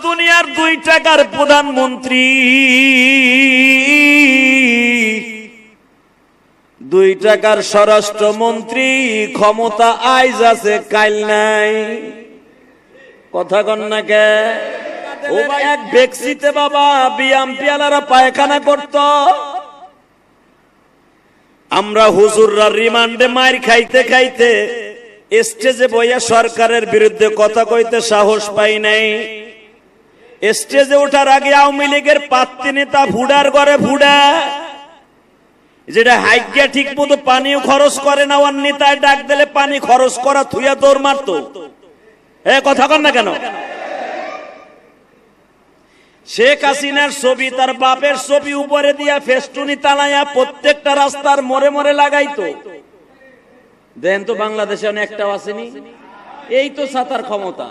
দুনিয়ার 2 টাকার প্রধানমন্ত্রী, 2 টাকার স্বরাষ্ট্রমন্ত্রী, ক্ষমতা আইজ আছে কাইল নাই। কথা কন না কে? ও ভাই, এক ব্যক্তিতে বাবা বিএমপিওয়ালারা পায়খানা করত, আমরা হুজুররা রিমান্ডে মার খাইতে খাইতে স্টেজে বইয়া সরকারের বিরুদ্ধে কথা কইতে সাহস পাই নাই। স্টেজে ওঠার আগে আওয়ামী লীগের পাত্তি নেতা ফুডার ঘরে ফুডা, যেটা হাইগা ঠিক মতো পানিও খরচ করে না, ওর নেতায় ডাক দিলে পানি খরচ করা থুইয়া দৌড় মারতো। কথা কন না কেন? শেখ হাসিনার ছবি, তার বাপের ছবি উপরে দিয়া ফেস্টুনি তালাইয়া প্রত্যেকটা রাস্তার মোড়ে মোড়ে লাগাইতো। দেন তো বাংলাদেশে একটাও আসেনি। এই তো সাতার ক্ষমতা।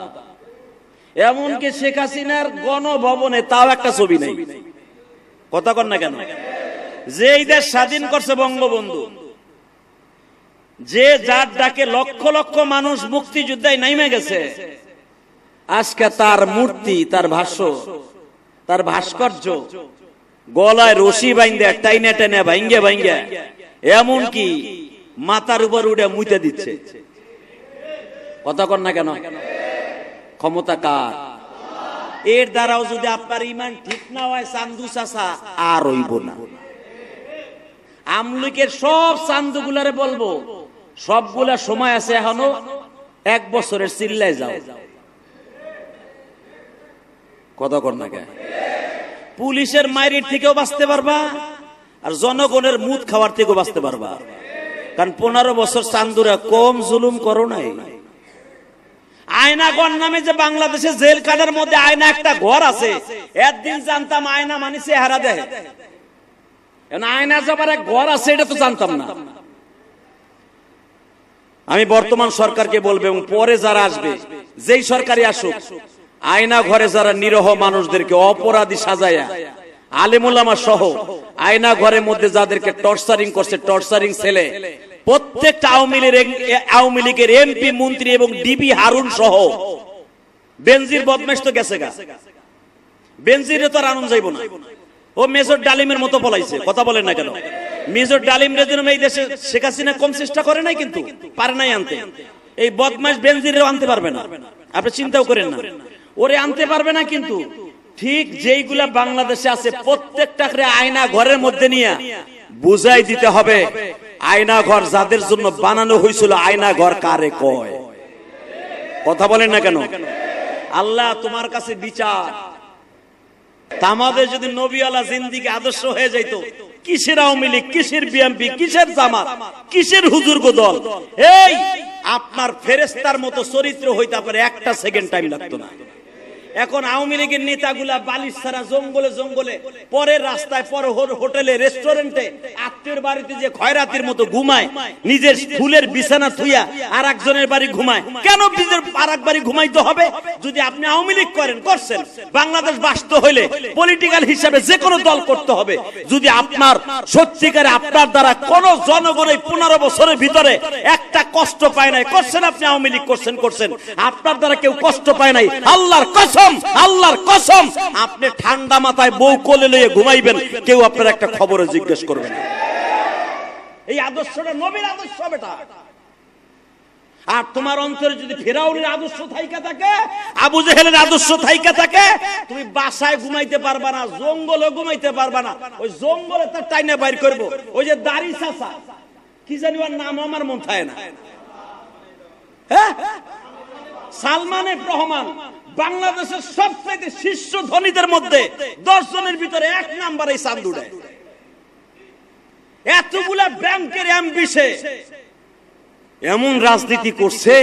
এমনকি শেখ হাসিনার গণভবনে তাও একটা ছবি নেই। কথা কন না কেন? যে এই দেশ স্বাধীন করছে বঙ্গবন্ধু, যে যার ডাকে লক্ষ লক্ষ মানুষ মুক্তিযুদ্ধে নাইমে গেছে, আজকে তার মূর্তি, তার ভাষ্য, তার ভাস্কর্য গলায় রশি বাইন্দে টাইনে টেনে ভাঙ্গে ভাঙ্গে এমনকি মাথার উপর উঠে মুইতে দিচ্ছে। কথা কন না কেন? ক্ষমতা কার? এর দ্বারাও যদি আপনার ইমান ঠিক না হয়, চান্দু চাচা আর হইব না। আমলিকের সব চান্দুগুলারে বলবো, সবগুলা সময় আছে, এখনো 1 বছরের চিল্লায় যাও। কথা কর না কেন? পুলিশের মাইরির থেকেও বাঁচতে পারবা, আর জনগণের মুদ খাওয়ার থেকেও বাঁচতে পারবা। কারণ 15 বছর চান্দুরা কম জুলুম করো নাই। আয়নাগর নামে যে বাংলাদেশে জেল কাটার মধ্যে আয়না একটা ঘর আছে, একদিন জানতাম আয়না মানে চেহারা দেয়, আয়না যাবার এক ঘর আছে এটা তো জানতাম না। আমি বর্তমান সরকারকে বলবো এবং পরে যারা আসবে, যেই সরকারই আসুক, আয়না ঘরে যারা নিরহ মানুষদেরকে অপরাধী সাজায়া, আলেম ওলামা সহ আয়না ঘরের মধ্যে যাদেরকে টর্চারিং করছে, টর্চারিং ছেলে, প্রত্যেকটা আওয়ামী লীগের এমপি, মন্ত্রী এবং ডিবি হারুন সহ। বেনজির বদমাশ তো গেছে গা, বেনজিরে তো আর আনন্দ যাইব না। ও মেজর ডালিমের মতো পলাইছে। কথা বলেন না কেন? মেজর ডালিমের জন্য এই দেশে শেখ হাসিনা কম চেষ্টা করে নাই, কিন্তু পারে নাই আনতে। এই বদমাশ বেনজিরেও আনতে পারবে না, আপনি চিন্তাও করেন না, ওরে আনতে পারবে না। কিন্তু ঠিক যেইগুলা বাংলাদেশে আছে প্রত্যেকটাকে আয়না ঘরের মধ্যে নিয়ে বুঝাই দিতে হবে, আয়না ঘর যাদের জন্য বানানো হয়েছিল, আয়না ঘর কারে কয়। কথা বলেন না কেন? আল্লাহ তোমার কাছে বিচার। আমাদের যদি নবীওয়ালা জিন্দিগি আদর্শ হয়ে যাইতো, কিসের আওয়ামী লীগ, কিসের বিএনপি, কিসের জামাত, কিসের হুজুর দল, এই আপনার ফেরেশতার মতো চরিত্র হইতে আপনার একটা সেকেন্ড টাইম লাগতো না। এখন আওয়ামী লীগের নেতাগুলা বালিশ ছাড়া জঙ্গলে জঙ্গলে, পরে রাস্তায়, পরে হোটেলে, রেস্টুরেন্টে, আত্মীয়ের বাড়িতে যে খয়রাতির মতো ঘুমায়, নিজের ফুলের বিছানা থুইয়া আর একজনের বাড়ি ঘুমায়। কেন নিজের আর এক বাড়ি ঘুমাইতে হবে? যদি আপনি আওয়ামী লীগ করছেন, বাংলাদেশ বাঁচতে হইলে পলিটিক্যাল হিসাবে যে কোনো দল করতে হবে। যদি আপনার সত্যিকারে আপনার দ্বারা কোন জনগণ এই 15 বছরের ভিতরে একটা কষ্ট পায় নাই, করছেন আপনি আওয়ামী লীগ করছেন, আপনার দ্বারা কেউ কষ্ট পায় নাই, আল্লাহর কসম, আল্লাহর কসম, আপনি ঠান্ডা মাথায় বউ কোলে লইয়ে ঘুমাইবেন, কেউ আপনার একটা খবরে জিজ্ঞেস করবে না। এই আদর্শটা নবীর আদর্শ বেটা। আর তোমার অন্তরে যদি ফিরাউনের আদর্শ থাইকা থাকে, আবু জেহেলের আদর্শ থাইকা থাকে, তুমি বাসায় ঘুমাইতে পারবা না, জঙ্গলে ঘুমাইতে পারবা না। ওই জঙ্গলে তার টাইনে বাইর করবো। ওই যে দাড়ি চাচা, কি জানি ওর নাম আমার মন থাকে না, হ্যাঁ, সালমান এফ রহমান, বাংলাদেশের সবচেয়ে শীর্ষ ধনীদের মধ্যে 10 জনের ভিতরে 1 নম্বরে চান্দুড়ে। এতগুলা ব্যাংকের এমবিসে এমন রাজনীতি করছে,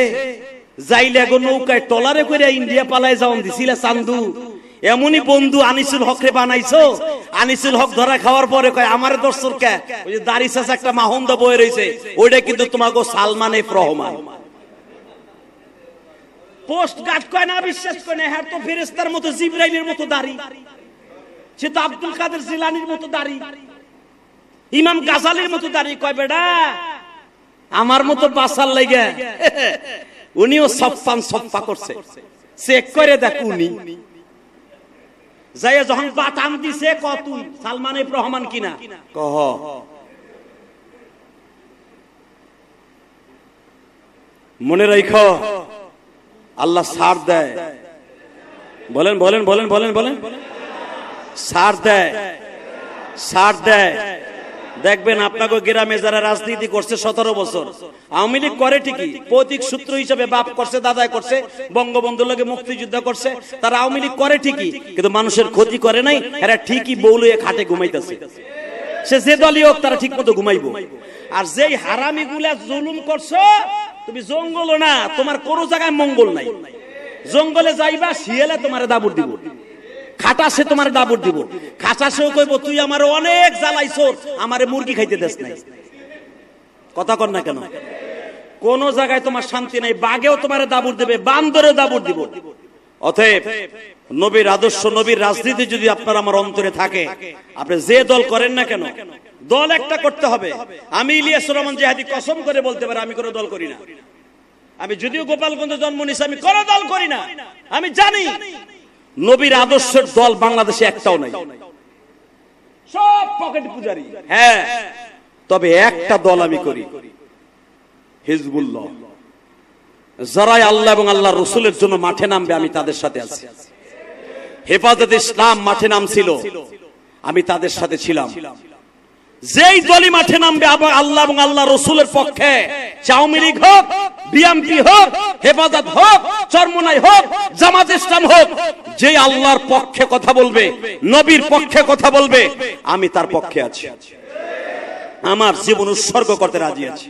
যাইলে গো নৌকায় টলারে করে ইন্ডিয়া পালায় যাওন দিছিল চান্দু। এমনই বন্ধু আনিসুল হক রে বানাইছো। আনিসুল হক ধরা খাওয়ার পরে কয় আমারে দর্শক কে, ওই যে দাড়ি চাচা একটা মাহন্দা বয়ে রয়েছে, ওইটা কিন্তু তোমাকে Salman F Rahman. Post guard কয় না, বিশ্বাস করে না, হ্যাঁ তো ফেরেশতার মতো, জিবরাইলের মতো দাড়ি, সে তো আব্দুল কাদের জিলানির মতো দাড়ি, ইমাম গাজালির মতো দাড়ি। কয় বেটা আমার মতো বাসার লাগে উনিও সপ্পান সপ্পা করছে, চেক করে দেখ উনি। যাই যখন বাতাম দিছে তুই সালমান এফ রহমান কিনা কহ মনে রাখো আল্লাহ ছাড় দেয়। বলেন বলেন বলেন বলেন বলেন ছাড় দেয়, ছাড় দেয়। দেখবেন আপনাকে গ্রামে যারা রাজনীতি করছে 17 বছর আওয়ামী লীগ করে ঠিকই, প্রতীক সূত্র হিসেবে বাপ করছে, দাদাই করছে, বঙ্গবন্ধুর লগে মুক্তিযুদ্ধ করছে, তারা আওয়ামী লীগ করে ঠিকই, কিন্তু মানুষের ক্ষতি করে নাই। এরা ঠিকই বউলয়ে খাটে ঘুমাইতেছে। সে যে দলই হোক তারা ঠিক মতো ঘুমাইবো। আর যেই হারামি গুলা জুলুম করছো, তুমি জঙ্গল না, তোমার কোনো জায়গায় মঙ্গল নাই। জঙ্গলে যাইবা, শিয়ালে তোমার দাবুর দিব, খাটাসে তোমার দাবুর দিব, খাটাসেও কইব তুই আমার অনেক জ্বালাইছস, আমারে মুরগি খাইতে দেস নাই। কথা কর না কেন? কোন জায়গায় তোমার শান্তি নাই। বাঘেও তোমার দাবুর দেবে, বান্দরেও দাবুর দিব। অতএব নবীর আদর্শ, নবীর রাজনীতি যদি আপনার আমার অন্তরে থাকে, আপনি যে দল করেন না কেন, দল একটা করতে হবে। আমি ইলিয়াস রহমান জিহাদি কসম করে বলতে পারি, আমি কোনো দল করি না। আমি যদিও গোপালগঞ্জে জন্ম নিয়েছি, আমি কোনো দল করি না। আমি জানি নবীর আদর্শের দল বাংলাদেশে একটাও নাই, সব পকেট পূজারি। হ্যাঁ, তবে একটা দল আমি করি, হিজবুল্লাহ। যারাই আল্লাহ এবং আল্লাহ রসুলের জন্য মাঠে নামবে, আমি তাদের সাথে আছি। হেফাজতে ইসলাম মাঠে নামছিল, আমি তাদের সাথে ছিলাম। যেই দলই মাঠে নামবে আল্লাহ এবং আল্লাহ রসুলের পক্ষে, আওয়ামী লীগ হোক, বিএনপি হোক, হেফাজত হোক, চরমোনাই হোক, জামাত ইসলাম হোক, যে আল্লাহর পক্ষে কথা বলবে, নবীর পক্ষে কথা বলবে, আমি তার পক্ষে আছি। আমার জীবন উৎসর্গ করতে রাজি আছি।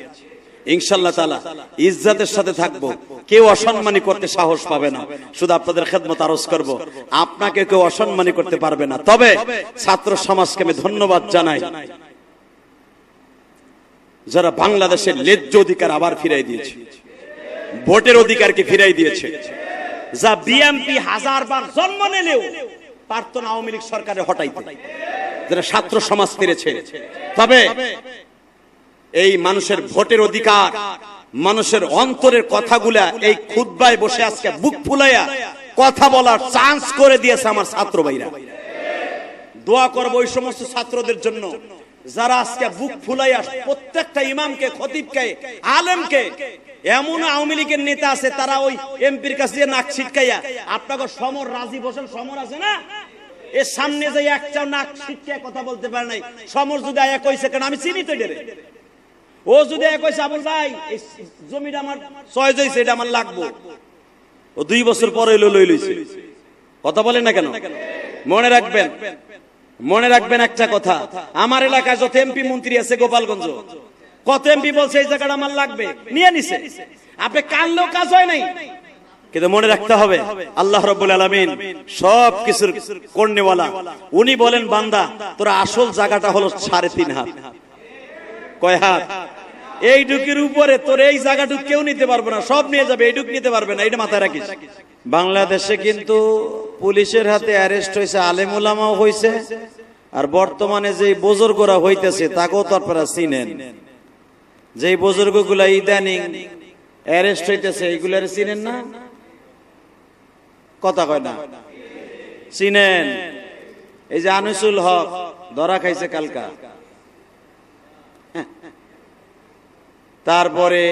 ইনশাআল্লাহ তাআলা ইজ্জতের সাথে থাকবো, কেউ অসম্মানী করতে সাহস পাবে না। শুধু আপনাদের খেদমত আরজ করব, আপনাকে কেউ অসম্মানী করতে পারবে না। তবে ছাত্র সমাজকে আমি ধন্যবাদ জানাই, যারা বাংলাদেশের ন্যায্য অধিকার আবার ফিরাই দিয়েছে, ভোটের অধিকারকে ফিরাই দিয়েছে। যা বিএনপি হাজারবার জন্ম নিলেও পারত না আওয়ামী লীগ সরকারে হটাইতে, যারা ছাত্র সমাজ ফিরেছে। তবে এই মানুষের ভোটের অধিকার, মানুষের অন্তরের কথাগুলা এই খুতবায় বসে আজকে বুক ফুলাইয়া কথা বলার চান্স করে দিয়েছে আমার ছাত্র ভাইরা। দোয়া করব ওই সমস্ত ছাত্রদের জন্য যারা আজকে বুক ফুলাইয়া প্রত্যেকটা ইমামকে, খতিবকে, আলেমকে, এমন আওয়ামী লীগের নেতা আছে তারা ওই এমপির কাছে নাক ছিটকাইয়া, আপনাকে সমর রাজীব হোসেন সমর আছে না, এর সামনে যে একটা নাক ছিটকায় কথা বলতে পারে নাই। সমর যদি আয়া কইছে, কেন আমি চিনি তো এটারে, ও যদি আয়া কইছে আবুল ভাই এই জমিটা আমার চয়েস হইছে, এটা আমার লাগবো, ও 2 বছর পরে লই লইছে। কথা বলেন না কেন? মনে রাখবেন, মনে রাখবেন একটা কথা, আমার এলাকায় যত এমপি মন্ত্রী আছে গোপালগঞ্জ, কত এমপি বলছে এই জায়গাটা আমার লাগবে, নিয়ে নিছে। আপনি কানলেও কাজ হয় নাই। কিন্তু মনে রাখতে হবে আল্লাহ রাব্বুল আলামিন সব কিছুর করনেওয়ালা। উনি বলেন, বান্দা তোর আসল জায়গাটা হলো 3.5 হাত। কয় হাত? এই ডুকের উপরে তোর এই জায়গাটুক কেউ নিতে পারবে না, সব নিয়ে যাবে, এইটুক নিতে পারবে না, এটা মাথায় রাখিস। বাংলাদেশে কিন্তু পুলিশের হাতে অ্যারেস্ট হয়েছে, আলেম উলামাও হয়েছে, আর বর্তমানে যে বুজুর্গরা হইতেছে তাকেও তো আপনারা চিনেন। যে বুজুর্গগুলা ইদানিং অ্যারেস্ট হইতেছে, এইগুলার চিনেন না? কথা কয় না? চিনেন? এই যে আনিসুল হক ধরা খাইছে কালকা, তারপরে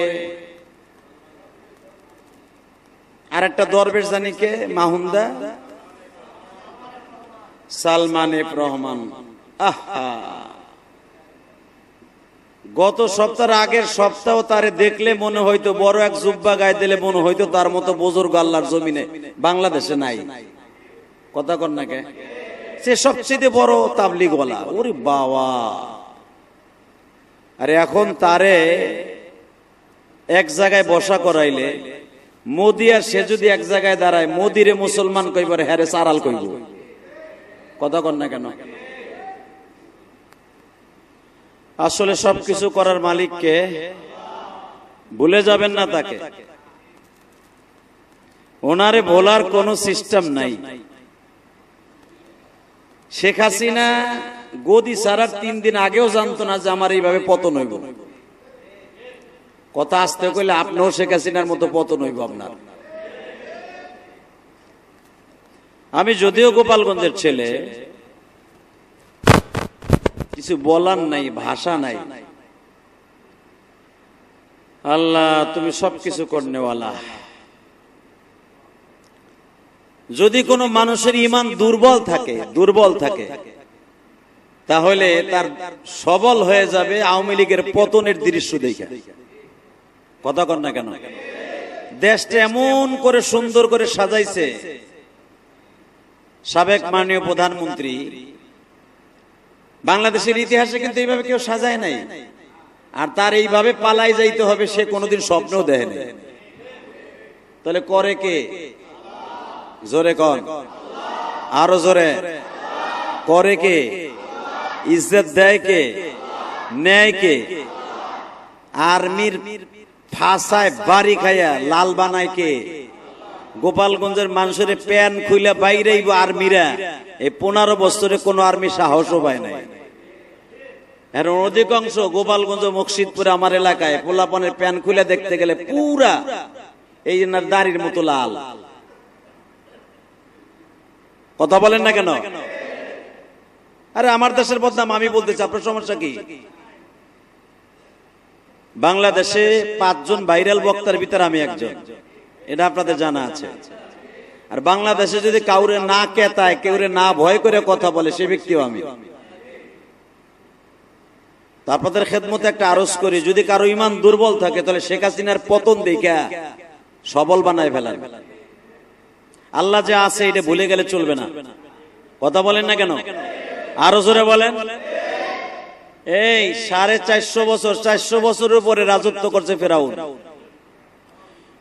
আরেকটা দরবেশ জানি কে, মাহুন্দা, সালমান এফ রহমান। আহা, গত সপ্তাহের আগের সপ্তাহ তারে দেখলে মনে হইতো বড় এক জুব্বা গায়ে দিলে মনে হইতো তার মতো বুজুর্গ আল্লাহর জমিনে বাংলাদেশে নাই। কথা কর না কে? সে সবচেয়ে বড় তাবলীগওয়ালা। ওরে বাবা! আরে এখন তারে এক জায়গায় বসা করাইলে মোদি আর সে যদি এক জায়গায় দাঁড়ায়, মোদিরে মুসলমান কইবার, হ্যারে সারাল কইব। কথা কর না কেন? আসলে সবকিছু করার মালিককে ভুলে যাবেন না, তাকে। ওনারে ভোলার কোন সিস্টেম নাই। শেখ হাসিনা গদি ছাড়ার 3 দিন আগেও জানতো না যে আমার এইভাবে পতন হইব। কথা আসতে কইলে আপনিও শেখ হাসিনার মতো পতন হইব আপনার। আমি যদিও গোপালগঞ্জের ছেলে, কিছু বলার নাই, ভাষা নাই। আল্লাহ তুমি সবকিছু করনেওয়ালা। যদি কোনো মানুষের ঈমান দুর্বল থাকে তাহলে তার সবল হয়ে যাবে আওয়ামী লীগের পতনের দৃশ্য দেখে। কথা কন না কেন? দেশটা এমন করে সুন্দর করে সাজাইছে সাবেক মাননীয় প্রধানমন্ত্রী, বাংলাদেশের ইতিহাসে কিন্তু এইভাবে কেউ সাজায় নাই। আর তার এইভাবে পালাই যাইতে হবে সে কোনোদিন স্বপ্নও দেখেনি। তাহলে করে কে? জোরে কন, আরো জোরে। করে কে? ইজ্জত দেয় কে? নেয় কে? আর্মির ফাঁসায় বাড়ি খাইয়া লাল বানায় কে? গোপালগঞ্জের মানুষের প্যান খুইলা বাইরেইব আর্মিরা। এই 15 বছরে কোন আর্মি সাহসও পায় নাই। এর অধিকাংশ গোপালগঞ্জ মুর্শিদপুরে আমার এলাকায় পোলাপনের প্যান খুলে দেখতে গেলে পুরা এই দাড়ির মতো লাল। কথা বলেন না কেন? আরে আমার দেশের বদনাম আমি বলতেছি, আপনার সমস্যা কি? বাংলাদেশে 5 জন ভাইরাল বক্তার ভিতরে আমি একজন, এটা আপনাদের জানা আছে। আর বাংলাদেশে যদি কাউরে না কেতায়, কেউরে না ভয় করে কথা বলে, সে ব্যক্তিও আমি। আপনাদের খেদমতে একটা আরজ করি, যদি কারো ঈমান দুর্বল থাকে তাহলে শেখ হাসিনার পতন দেখা সবল বানায় ফেলার। আল্লাহ যে আছে এটা ভুলে গেলে চলবে না। কথা বলেন না কেন? আরো জোরে বলেন। এই 450 বছরের উপরে রাজত্ব করছে ফেরাউন।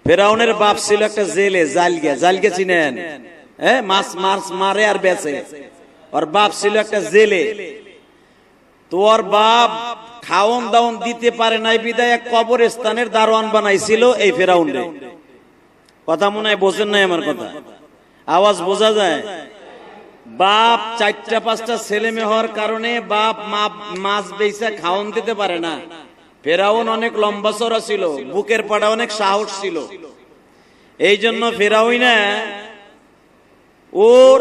ফেরাউনের বাপ ছিল একটা জেলে, জালগে চিনেন? মাছ মারে আর বেচে। ওর বাপ ছিল একটা জেলে। তোর বাপ খাওন দাওন দিতে পারে নাই বিদায় এক কবরস্থানের দারোয়ান বানাইছিল এই ফেরাউন রে। কথা মনে হয় বোঝেন নাই আমার কথা? আওয়াজ বোঝা যায়? বাপ 4-5টা ছেলে মেয়ে হওয়ার কারণে বাপ মাছ বেচা খাওন দিতে পারে না। ফেরাউন অনেক লম্বা চড়া ছিল, বুকের পাড়া অনেক সাহস ছিল। এই জন্য ফেরাউন ওর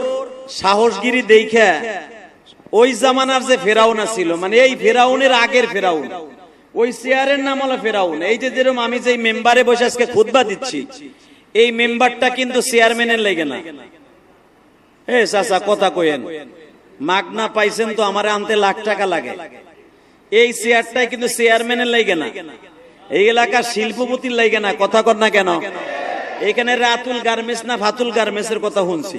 সাহসগিরি দেখা ওই জামানার যে ফেরাউন ছিল, মানে এই ফেরাউনের আগের ফেরাউন, ওই চেয়ারের নাম হলো ফেরাউন। এই যে যেরকম আমি যে মেম্বারে বসে আজকে খুতবা দিচ্ছি, এই মেম্বারটা কিন্তু চেয়ারম্যানের লাগে না। চাচা কথা কইেন, মাগনা পাইছেন তো, আমারে আনতে লাখ টাকা লাগে। এই চেয়ারটাই কিন্তু চেয়ারম্যানের লাগে না, এই এলাকার শিল্পপতির লাগে না। কথা কর না কেন? এখানে রাতুল গার্মেন্টস না ফাতুল গার্মেন্টসের কথা শুনছি।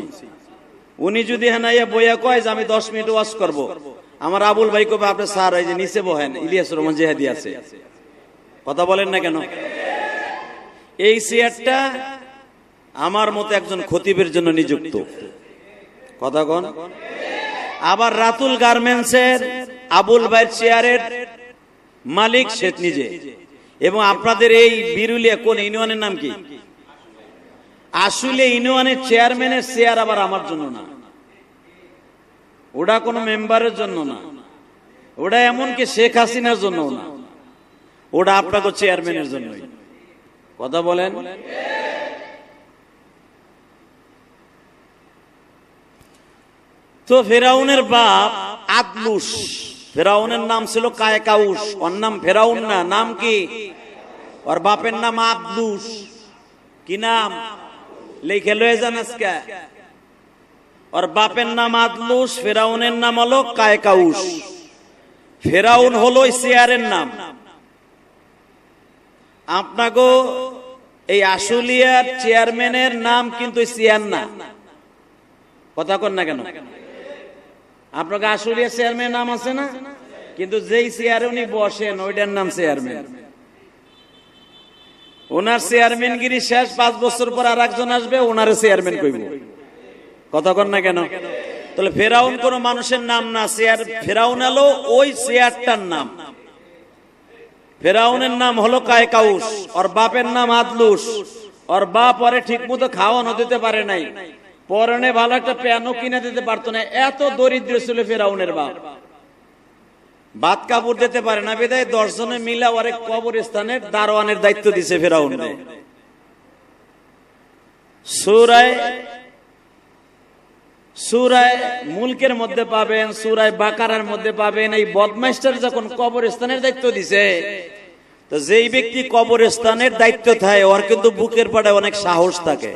উনি যদি হানাইয়া বইয়া কয় যে আমি 10 মিনিট ওয়াজ করব, আমার আবুল ভাই কবে আপনি স্যার এই যে নিচে বহেন, ইলিয়াস রহমান জেহাদি আছে। কথা বলেন না কেন? এই চেয়ারটা আমার মতো একজন খতিবের জন্য নিযুক্ত। কথা কন। আবার রাতুল গার্মেন্টসের আবুল ভাইয়ের চেয়ারের মালিক শেখ নিজে। এবং আপনাদের এই বিরুলিয়া কোন ইউনিয়নের নাম কি? আসলে ইউনিয়নের চেয়ারম্যানের চেয়ার আবার আমার জন্য না, ওটা কোনো মেম্বারের জন্য না, ওটা এমনকি শেখ হাসিনার জন্য না, ওটা আপনাকে চেয়ারম্যানের জন্যই। কথা বলেন। তো ফেরাউনের বাপ আদলুস, ফেরাউনের নাম ছিল কায়কাউস। ওর নাম ফেরাউন না, নাম কি? ওর বাপের নাম আদলুস। কি নাম? লিখে লয়ে যান আজকে। ওর বাপের নাম আদলুস, ফেরাউনের নাম হলো কায়কাউস। ফেরাউন হলো চেয়ারের নাম। আপনাকে এই আশুলিয়ার চেয়ারম্যানের নাম কিন্তু চেয়ার না। কথা কন না কেন? আপনাকে আশুলিয়া চেয়ারম্যান নাম আছে না, কিন্তু যেই চেয়ারে উনি বসেন ওইটার নাম চেয়ারম্যান। ওনার চেয়ারম্যানগিরি শেষ, 5 বছর পর আর একজন আসবে, ওনার চেয়ারম্যান কইব। কথা কন না কেন? তাহলে ফেরাউন কোন মানুষের নাম না, চেয়ার। ফেরাউন হলো ওই চেয়ারটার নাম। ফেরাউনের নাম হলো কায়কাউস, ওর বাপের নাম আদলুস। ওর বাপ পরে ঠিক মতো খাওয়ানো দিতে পারে নাই, পরনে ভালো একটা প্যানও কিনে দিতে পারতো না, এত দরিদ্র ছিল ফেরাউনের বাপ। ভাত কাপড় দিতে পারে না বিধায় 10 জনে মিলা ওরে কবরস্থানের দারোয়ানের দায়িত্ব দিছে ফেরাউনকে। সূরা সূরা মুলকের মধ্যে পাবেন, সূরা বাকারার মধ্যে পাবেন। এই বদমাইশটার যখন কবরস্থানের দায়িত্ব দিছে, তো যেই ব্যক্তি কবরস্থানের দায়িত্ব থাকে ওর কিন্তু বুকের পাড়ায় অনেক সাহস থাকে,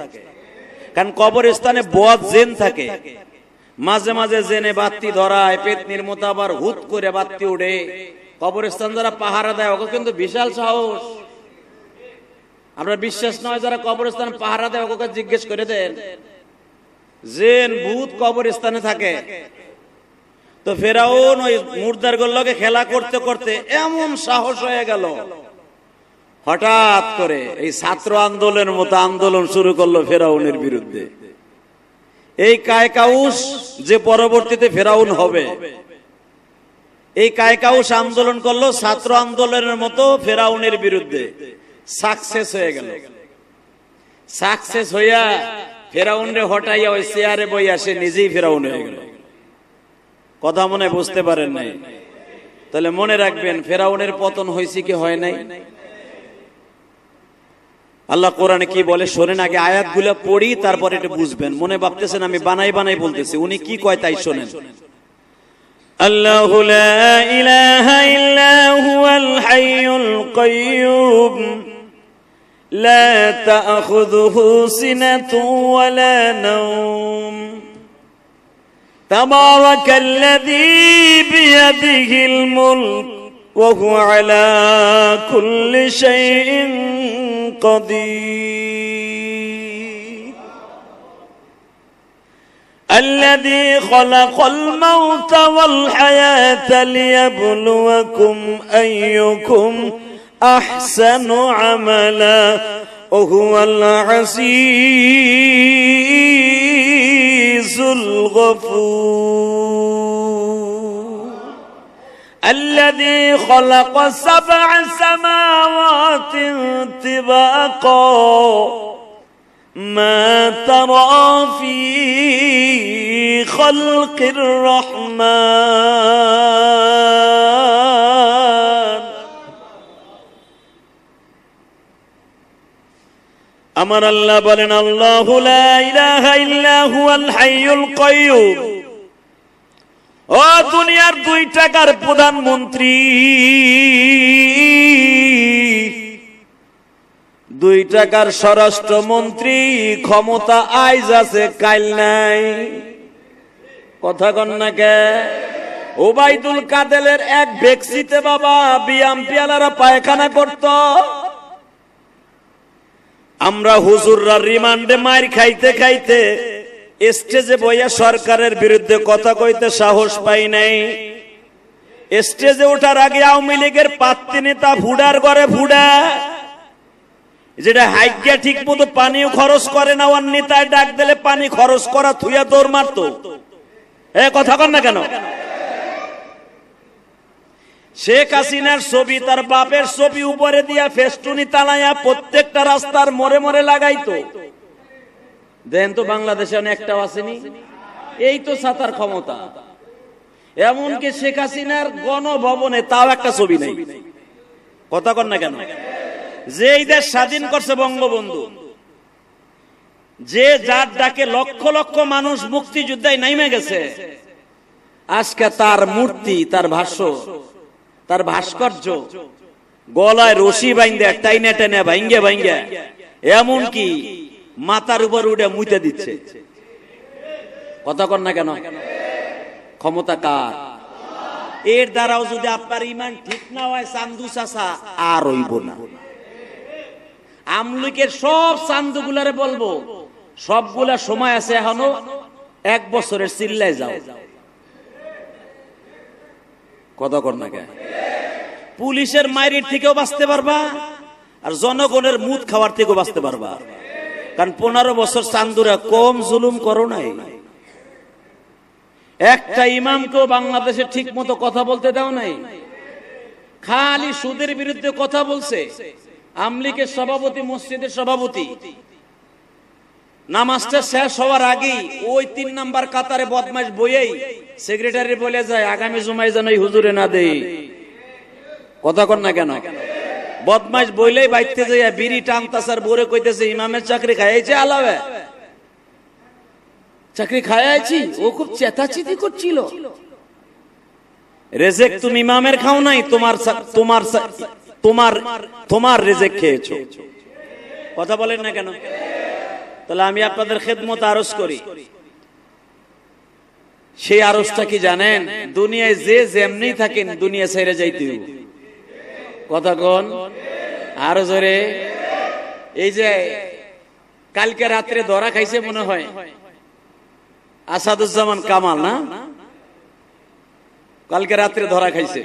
কারণ কবরস্থানে বদ জিন থাকে। মাঝে মাঝে জেনে বাতি ধরায়, পেতনির মতো আবার হুট করে বাতি উঠে। কবরস্থান যারা পাহারা দেয় ওকে কিন্তু বিশাল সাহস। আমরা বিশ্বাস নয়, যারা কবরস্থান পাহারা দেয় ওকে জিজ্ঞেস করে দেন, জিন ভূত কবরস্থানে থাকে। তো ফেরাউন ওই মুর্দার গোল্লকে খেলা করতে করতে এমন সাহস হয়ে গেল, হঠাৎ করে এই ছাত্র আন্দোলনের মতো আন্দোলন শুরু করলো ফেরাউনের বিরুদ্ধে। এই কায়কাউস যে পরবর্তীতে ফেরাউন হবে, এই কায়কাউস আন্দোলন করলো ছাত্র আন্দোলনের মতো ফেরাউনের বিরুদ্ধে। সাকসেস হয়ে গেল। সাকসেস হইয়া ফেরাউনরে হটাইয়া ওই চেয়ারে বইয়া সে নিজেই ফেরাউন হয়ে গেল। কথা মনে বুঝতে পারেন নাই? তাহলে মনে রাখবেন, ফেরাউনের পতন হয়েছে কি হয় নাই? আল্লাহ কোরআনে কি বলে শোনেন, আগে আয়াতগুলো পড়ি তারপর এটা বুঝবেন। মনে ভাবতেছেন আমি বানাই বানাই বলতেছি, উনি কি কয় তাই শোনেন। আল্লাহু লা ইলাহা ইল্লা হুয়াল হাইয়ুল কাইয়্যুম লা তা'খুযুহু সিনাতুন ওয়া লা নাওম তাবারাকাল্লাযী বিয়াদিহিল মুলক ওয়া হুয়া আলা কুল্লি শাইইন قدير الذي خلق الموت والحياة ليبلوكم أيكم أحسن عملا وهو العزيز الغفور الذي خلق 7 سماوات طباقا ما ترى في خلق الرحمن أمر الله بلن الله لا إله إلا هو الحي القيوم ও দুনিয়ার 2 টাকার প্রধানমন্ত্রী, 2 টাকার স্বরাষ্ট্রমন্ত্রী, ক্ষমতা আইজ আছে কাইল নাই। কথা কন না কে? ওবাইদুল কাদেরের এক বেক্সিতে বাবা বিএমপিওয়ালারা পায়খানা করত। আমরা হুজুররা রিমান্ডে মার খাইতে খাইতে স্টেজে বইয়া সরকারের বিরুদ্ধে কথা কইতে সাহস পাই নাই। স্টেজে ওঠার আগে আওয়ামী লীগের পাত্রী নেতা ফুডার ঘরে ফুডা, যেটা হাইজ্ঞা ঠিক মতো পানিও খরচ করে না, ওর নেতায় ডাক দিলে পানি খরচ করা থুইয়া দৌড় মারতো। কথা কন না কেন? শেখ হাসিনার ছবি, তার বাপের ছবি উপরে দিয়া ফেস্টুনি তালাইয়া প্রত্যেকটা রাস্তার মোড়ে মোড়ে লাগাইতো। দেন তো বাংলাদেশে একটাও আসেনি। এই তো ছাতার ক্ষমতা। এমনকি শেখ হাসিনার গণভবনে তাও একটা ছবি নেই। কথা কন না কেন? যে এই দেশ স্বাধীন করছে বঙ্গবন্ধু, যে যার ডাকে লক্ষ লক্ষ মানুষ মুক্তিযুদ্ধায় নাইমে গেছে, আজকে তার মূর্তি, তার ভাষ্য, তার ভাস্কর্য গলায় রশি বাইন্দে টাইনে টেনে ভাঙ্গে ভাঙ্গে এমনকি মাথার উপর উঠে মুইতে দিচ্ছে। কথা কন না কেন? ক্ষমতা কার? এর দ্বারাও যদি আপনার ইমান ঠিক না হয়, চান্দু চাচা আর হইব না। আমলুকের সব চান্দুগুলারে বলবো, সবগুলা সময় আছে, এখনো 1 বছরের চিল্লায় যাও। কথা কন না কেন? পুলিশের মাইরির থেকেও বাঁচতে পারবা, আর জনগণের মুদ খাওয়ার থেকেও বাঁচতে পারবা। কারণ 15 বছর চান্দুরা কম জুলুম করো নাই। একটা ইমামকেও বাংলাদেশে ঠিক মতো কথা বলতে দাও নাই। খালি সুদের বিরুদ্ধে কথা বলছে। আমলিকের সভাপতি, মসজিদের সভাপতি, নামাজটা শেষ হওয়ার আগেই ওই 3 নাম্বার কাতারে বদমাইশ বইয়েই সেক্রেটারি বলে যায়, আগামী জুমায় যেন হুজুরে না দেই। কথা কন না কেন? বদমাইশ বইলেই বাইতে যাইয়া বিড়ি টানতাসার বোরে কইতেছে ইমামের চাকরি খাইছে আলাবে। চাকরি খাইছি, ও খুব চেতাচিতি করছিল। রেজেক তুমি ইমামের খাও নাই, তোমার তোমার তোমার তোমার রেজেক খেয়েছো। কথা বলেন না কেন? তাহলে আমি আপনাদের খেদমত আরজ করি, সেই আরজটা কি জানেন? দুনিয়ায় যে যেমনি থাকেন দুনিয়া ছেড়ে যাইতে হবে। কথা কোন আরো জোরে? এই যে কালকে রাত্রে ধরা খাইছে মনে হয় আসাদুজ্জামান কামাল, না? কালকে রাত্রে ধরা খাইছে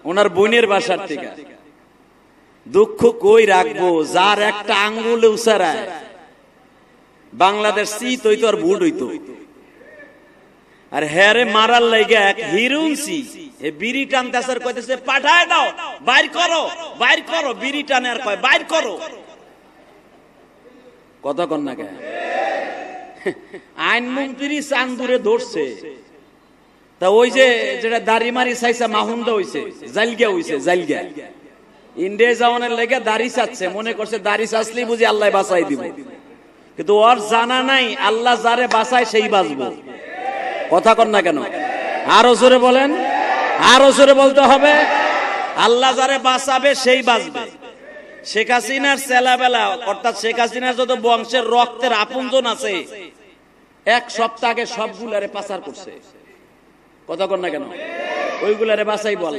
ওনার বোনের বাসার থেকে। দুঃখ কই রাখবো, যার একটা আঙ্গুলে উসারায় বাংলাদেশ চিত হইতো আর ভুট হইতো। আর হ্যারে মারার লাইগা এক হিরুনসি এ বিড়ি টানতেছে আর কইতেছে পাঠায় দাও, বাইর করো, বাইর করো। বিড়ি টানে আর কয় বাইর করো। কথা কন না কে? আইনমন্ত্রী চান্দুরে ধরছে, তা ওই যে যেটা দাড়ি মারি চাইছে মাহুন্দা হইছে, জাইলগা হইছে, জাইলগা। ইন্ডিয়া যাওয়ানের লেগে দাড়ি চাচ্ছে, মনে করছে দাড়ি চাচ্লেই বুঝি আল্লাহ বাঁচাই দিব। কিন্তু ওর জানা নাই আল্লাহ যারে বাঁচায় সেই বাঁচবো। কথা কন না কেন? আরো জোরে বলেন, আরো জোরে বলতে হবে। আল্লাহ যারে বাঁচাবে সেই বাঁচবে। শেখ হাসিনার ছেলেবেলা, অর্থাৎ শেখ হাসিনার যত বংশের রক্তের আপনজন আছে, এক সপ্তাহ আগে সবগুলারে পাচার করছে। কথা কন না কেন? ওইগুলারে বাঁচাই বল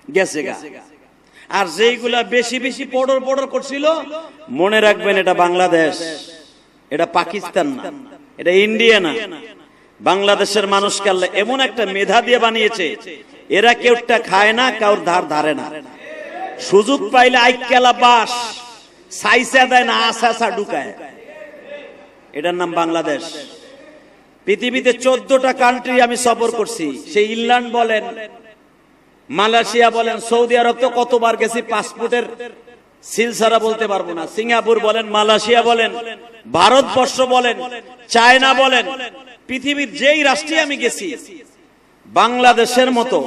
গেছে গা। আর যেইগুলা বেশি বেশি পড়র পড়র করছিল, মনে রাখবেন এটা বাংলাদেশ, এটা পাকিস্তান না, এটা ইন্ডিয়া না। বাংলাদেশের মানুষকে আল্লাহ এমন একটা মেধা দিয়ে বানিয়েছে, এরা কেউটা খায় না, কাউর ধার ধারে না। সুযোগ পাইলে আইকেলা বাস সাইসা দেয় না, আসা আসা ঢুকায়। এটার নাম বাংলাদেশ। পৃথিবীতে 14টা কান্ট্রি আমি সফর করছি। সেই ইংল্যান্ড বলেন, মালয়েশিয়া বলেন, সৌদি আরব তো কতবার গেছি, পাসপোর্টের সিল ছাড়া বলতে পারবো না। সিঙ্গাপুর বলেন, মালয়েশিয়া বলেন, ভারতবর্ষ বলেন, চায়না বলেন, পৃথিবীর যেই রাষ্ট্রে আমি গেছি, বাংলাদেশের মতো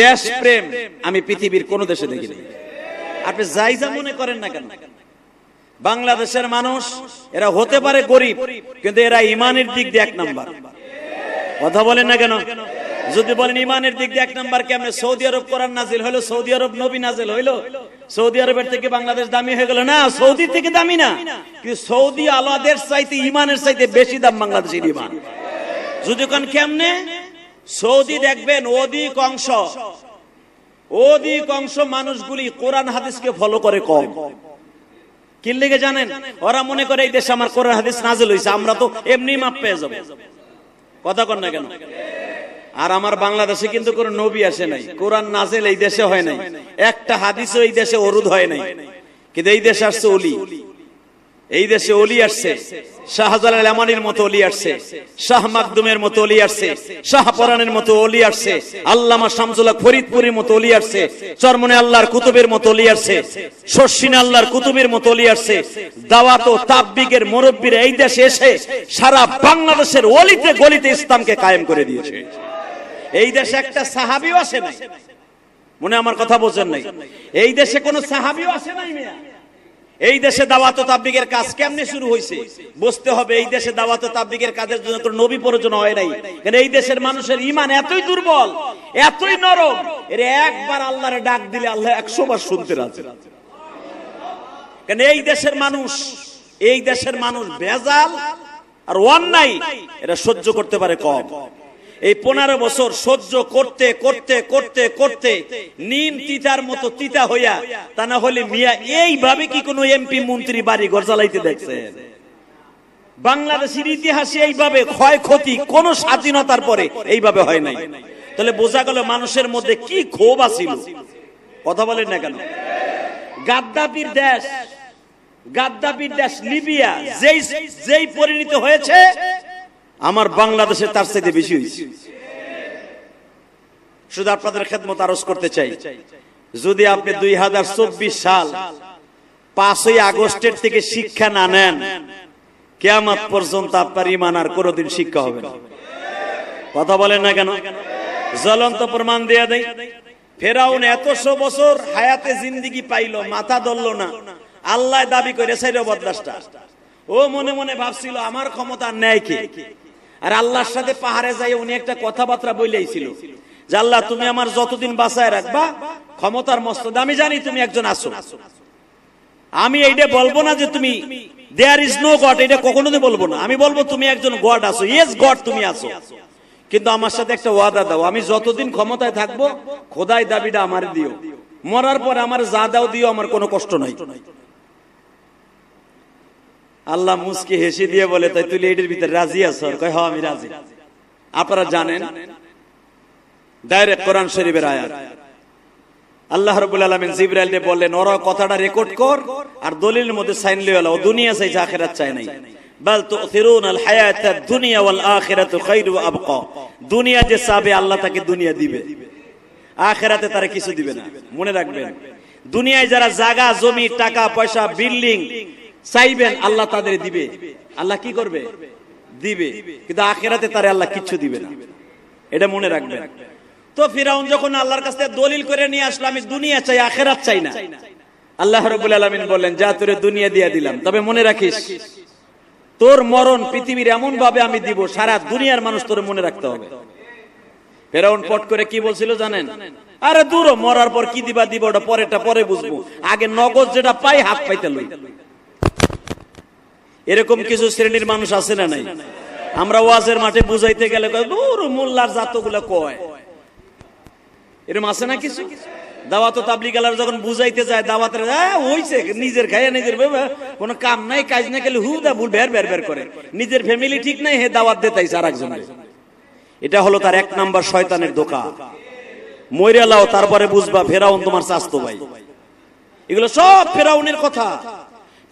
দেশ প্রেম আমি পৃথিবীর কোন দেশে দেখিনি। আপনি যাই যা মনে করেন না কেন, বাংলাদেশের মানুষ এরা হতে পারে গরিব, কিন্তু এরা ইমানের দিক দিয়ে 1 নাম্বার। কথা বলেন না কেন? যদি বলেন ইমানের দিক দিয়ে 1 নাম্বার কেমনে? সৌদি আরব কোরআন নাজিল হইলো, সৌদি আরব নবী নাজিল হইলো, সৌদি আরবের থেকে বাংলাদেশ দামি হয়ে গেল? না, সৌদি থেকে দামি না, কিন্তু সৌদি আলাদের চাইতে ইমানের চাইতে বেশি দাম বাংলাদেশের ইমান। যদি কোন কেমনে? সৌদি দেখবেন অধিকাংশ মানুষগুলি কোরআন হাদিসকে ফলো করে কম। কি লেগে জানেন? ওরা মনে করে এই দেশে আমার কোরআন হাদিস নাজিল হইছে, আমরা তো এমনি মাপ পেয়ে যাব। কথা কন না কেন? আর আমার বাংলাদেশে কিন্তু কোন নবী আসে নাই, কোরআন নাজিল এই দেশে হয় নাই, একটা হাদিসও এই দেশে অরুদ হয় নাই। কিন্তু এই দেশে আসছে ওলি, এই দেশে ওলি আসছে, শাহজালাল আমানির মতো ওলি আসছে, শাহ মাকদুমের মতো ওলি আসছে, শাহ পরানের মতো ওলি আসছে, আল্লামা শামসুল হক ফরিদপুরের মতো ওলি আসছে, চরমনে আল্লাহর কুতুবের মতো ওলি আসছে, শর্ষিনা আল্লাহর কুতুবের মতো ওলি আসছে। দাওয়াত ও তাবলীগের মুরব্বিরা এই দেশে এসে সারা বাংলাদেশের অলিতে গলিতে ইসলামকে কায়েম করে দিয়েছে। এই দেশে একটা সাহাবীও আসে নাই। মনে আমার কথা বোঝেন নাই? এই দেশে কোন সাহাবীও আসে নাই মিয়া। এই দেশে দাওয়াত ও তাবলীগের কাজ কেমনে শুরু হয়েছে বুঝতে হবে। এই দেশে দাওয়াত ও তাবলীগের কাজের জন্য কোনো নবী প্রয়োজন হয় নাই, কারণ এই দেশের মানুষের ঈমান এতই দুর্বল, এতই নরম, এর একবার আল্লাহরে ডাক দিলে আল্লাহ 100 বার শুনতে রাজি। কারণ এই দেশের মানুষ ভেজাল আর অন্যায় এরা সহ্য করতে পারে কম। এই 15 বছর সহ্য করতে করতে করতে করতে নিম তিতার মতো তিতা হইয়া, তা না হলে মিয়া এইভাবে কি কোনো এমপি মন্ত্রী বাড়ি ঘর জ্বালাইতে দেখছেন? বাংলাদেশের ইতিহাসে এইভাবে ক্ষয়ক্ষতি কোন স্বাধীনতার পরে এইভাবে হয় নাই। তাহলে বোঝা গেল মানুষের মধ্যে কি ক্ষোভ আছিল। কথা বলেন না কেন? গাদ্দাফির দেশ লিবিয়া যেই পরিণত হয়েছে, আমার বাংলাদেশে তার চাইতে বেশি হয়েছে। শুধু আপনাদের খেদমত আরজ করতে চাই, যদি আপনি 2024 সাল 5ই আগস্টের থেকে শিক্ষা না নেন, কিয়ামত পর্যন্ত আপনার ঈমান আর কোনদিন শিক্ষা হবে না। কথা বলেন না কেন? জ্বলন্ত প্রমাণ দিয়ে দেই, ফেরাউন 100 বছর হায়াতে জিন্দেগি পাইল, মাথা ধরল না, আল্লাহ দাবি করে সাইর বদলাসটা। ও মনে মনে ভাবছিল আমার ক্ষমতা নেয় কে, আর আল্লাহর সাথে পাহাড়ে যাই উনি একটা কথাবার্তা বলেছিল যে আল্লাহ তুমি আমার যতদিন বাঁচায় রাখবা ক্ষমতার মস্তদে, আমি জানি তুমি একজন আছো, আমি এইটা বলবো না যে তুমি দেয়ার ইজ নো গড, এটা কখনো বলবো না, আমি বলবো তুমি একজন গড আছো, ইয়েস গড তুমি আছো, কিন্তু আমার সাথে একটা ওয়াদা দাও, আমি যতদিন ক্ষমতায় থাকবো খোদাই দাবিটা আমার দিও, মরার পর আমার যা দাও দিও, আমার কোনো কষ্ট নাই। আল্লাহ মুস্কি হেসে দিয়ে বলে তাই তুই এটির ভিতরে রাজি আছো? কয় হ্যাঁ আমি রাজি। আপনারা জানেন ডাইরেক্ট কোরআন শরীফের আয়াত, আল্লাহ রাব্বুল আলামিন জিবরাইলকে বললেন ওরা কথাটা রেকর্ড কর আর দলিলের মধ্যে সাইন লিওয়ালা, ও দুনিয়া চাইছে আখিরাত চায় নাই। বাল তুথিরুনাল হায়াতাদ দুনিয়া ওয়াল আখিরাতু খায়রু ওয়া আবকা, দুনিয়া যে চাবে আল্লাহ তাকে দুনিয়া দিবে, আখিরাতে তারা কিছু দিবে না। মনে রাখবেন দুনিয়ায় যারা জায়গা জমি টাকা পয়সা বিল্ডিং চাইবেন আল্লাহ তাদের দিবে, আল্লাহ কি করবে? দিবে, কিন্তু আখিরাতে তারে আল্লাহ কিচ্ছু দিবে না, এটা মনে রাখবেন। তো ফিরাউন যখন আল্লাহর কাছে দলিল করে নিয়ে আসলো আমি দুনিয়া চাই আখিরাত চাই না, আল্লাহ রাব্বুল আলামিন বললেন যা তোরে দুনিয়া দিয়ে দিলাম, তবে মনে রাখিস তোর মরণ পৃথিবীর এমন ভাবে আমি দিব সারা দুনিয়ার মানুষ তোর মনে রাখতে হবে। ফিরাউন পট করে কি বলছিল জানেন? আরে দূর, মরার পর কি দিবা দিব ওটা পরেরটা পরে বুঝবো, আগে নগদ যেটা পাই হাত পাইতে লই। এরকম কিছু শ্রেণীর মানুষ আছে না নাই? আমরা ওয়াজের মাঠে বুঝাইতে গেলে দূর মোল্লার জাতগুলো কয়, এরকম আছে না কিছু? দাওয়াত তাবলীগ আলার যখন বুঝাইতে যায় দাওয়াতের হইছে নিজের খাইয়া নিজের কোনো কাম নাই কাজ না গেলে হুদা ভুল বের বের বের করে, নিজের ফ্যামিলি ঠিক নাই হে দাওয়াত দিতেইছে আরেকজনের। এটা হলো তার এক নাম্বার শয়তানের ধোঁকা। মইরা লাও তারপরে বুঝবা ফেরাউন তোমার চাচতো ভাই। এগুলো সব ফেরাউনের কথা।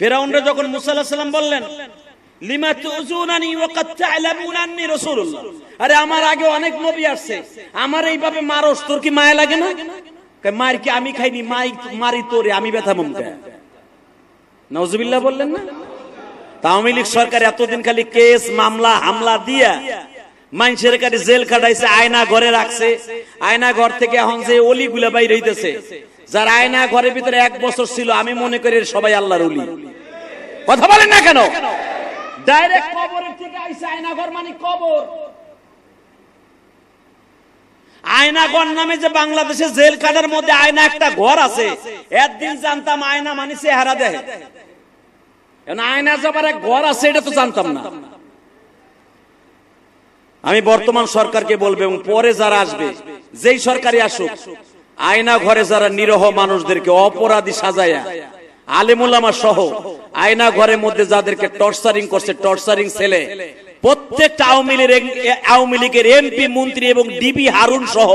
ফেরাউনরা যখন মুসা আলাইহিস সালাম বললেন লিমা তুযুনানি ওয়া কাদ তা'লামুনা আন্নী রাসূলুল্লাহ, আরে আমার আগে অনেক নবী আসছে, আমার এইভাবে মারস, তোর কি মায়া লাগে না? কয় মার কি আমি খাইনি, মারি তোরে, আমি ব্যথা মুমকে। নাউজুবিল্লাহ বললেন না? আওয়ামী লীগ সরকার এতদিন খালি কেস মামলা হামলা দিয়া মানুষের কাছে জেল খাটাইছে, আয়না ঘরে রাখছে, আয়না ঘর থেকে এখন যে অলিগুলা বাইর হইতেছে, যার আয়না ঘরের ভিতরে 1 বছর ছিল, আমি মনে করি সবাই আল্লাহর ওলি। কথা বলেন না কেন? ডাইরেক্ট কবরের থেকে আইছে, আয়না ঘর মানে কবর। আয়না ঘর নামে যে বাংলাদেশে জেল খাটার মধ্যে আয়না একটা ঘর আছে, একদিন জানতাম আয়না মানে চেহারা দেখে, আয়না যাবার এক ঘর আছে এটা তো জানতাম না। আমি বর্তমান সরকারকে বলবো এবং পরে যারা আসবে, যেই সরকারই আসুক, আয়না ঘরে যারা নিরহ মানুষদেরকে অপরাধী সাজায়া আলেম উলামা সহ আয়না ঘরের মধ্যে যাদেরকে টর্চারিং করছে, টর্চারিং ছেলে প্রত্যেকটা আওয়ামী লীগের এমপি মন্ত্রী এবং ডিবি হারুন সহ।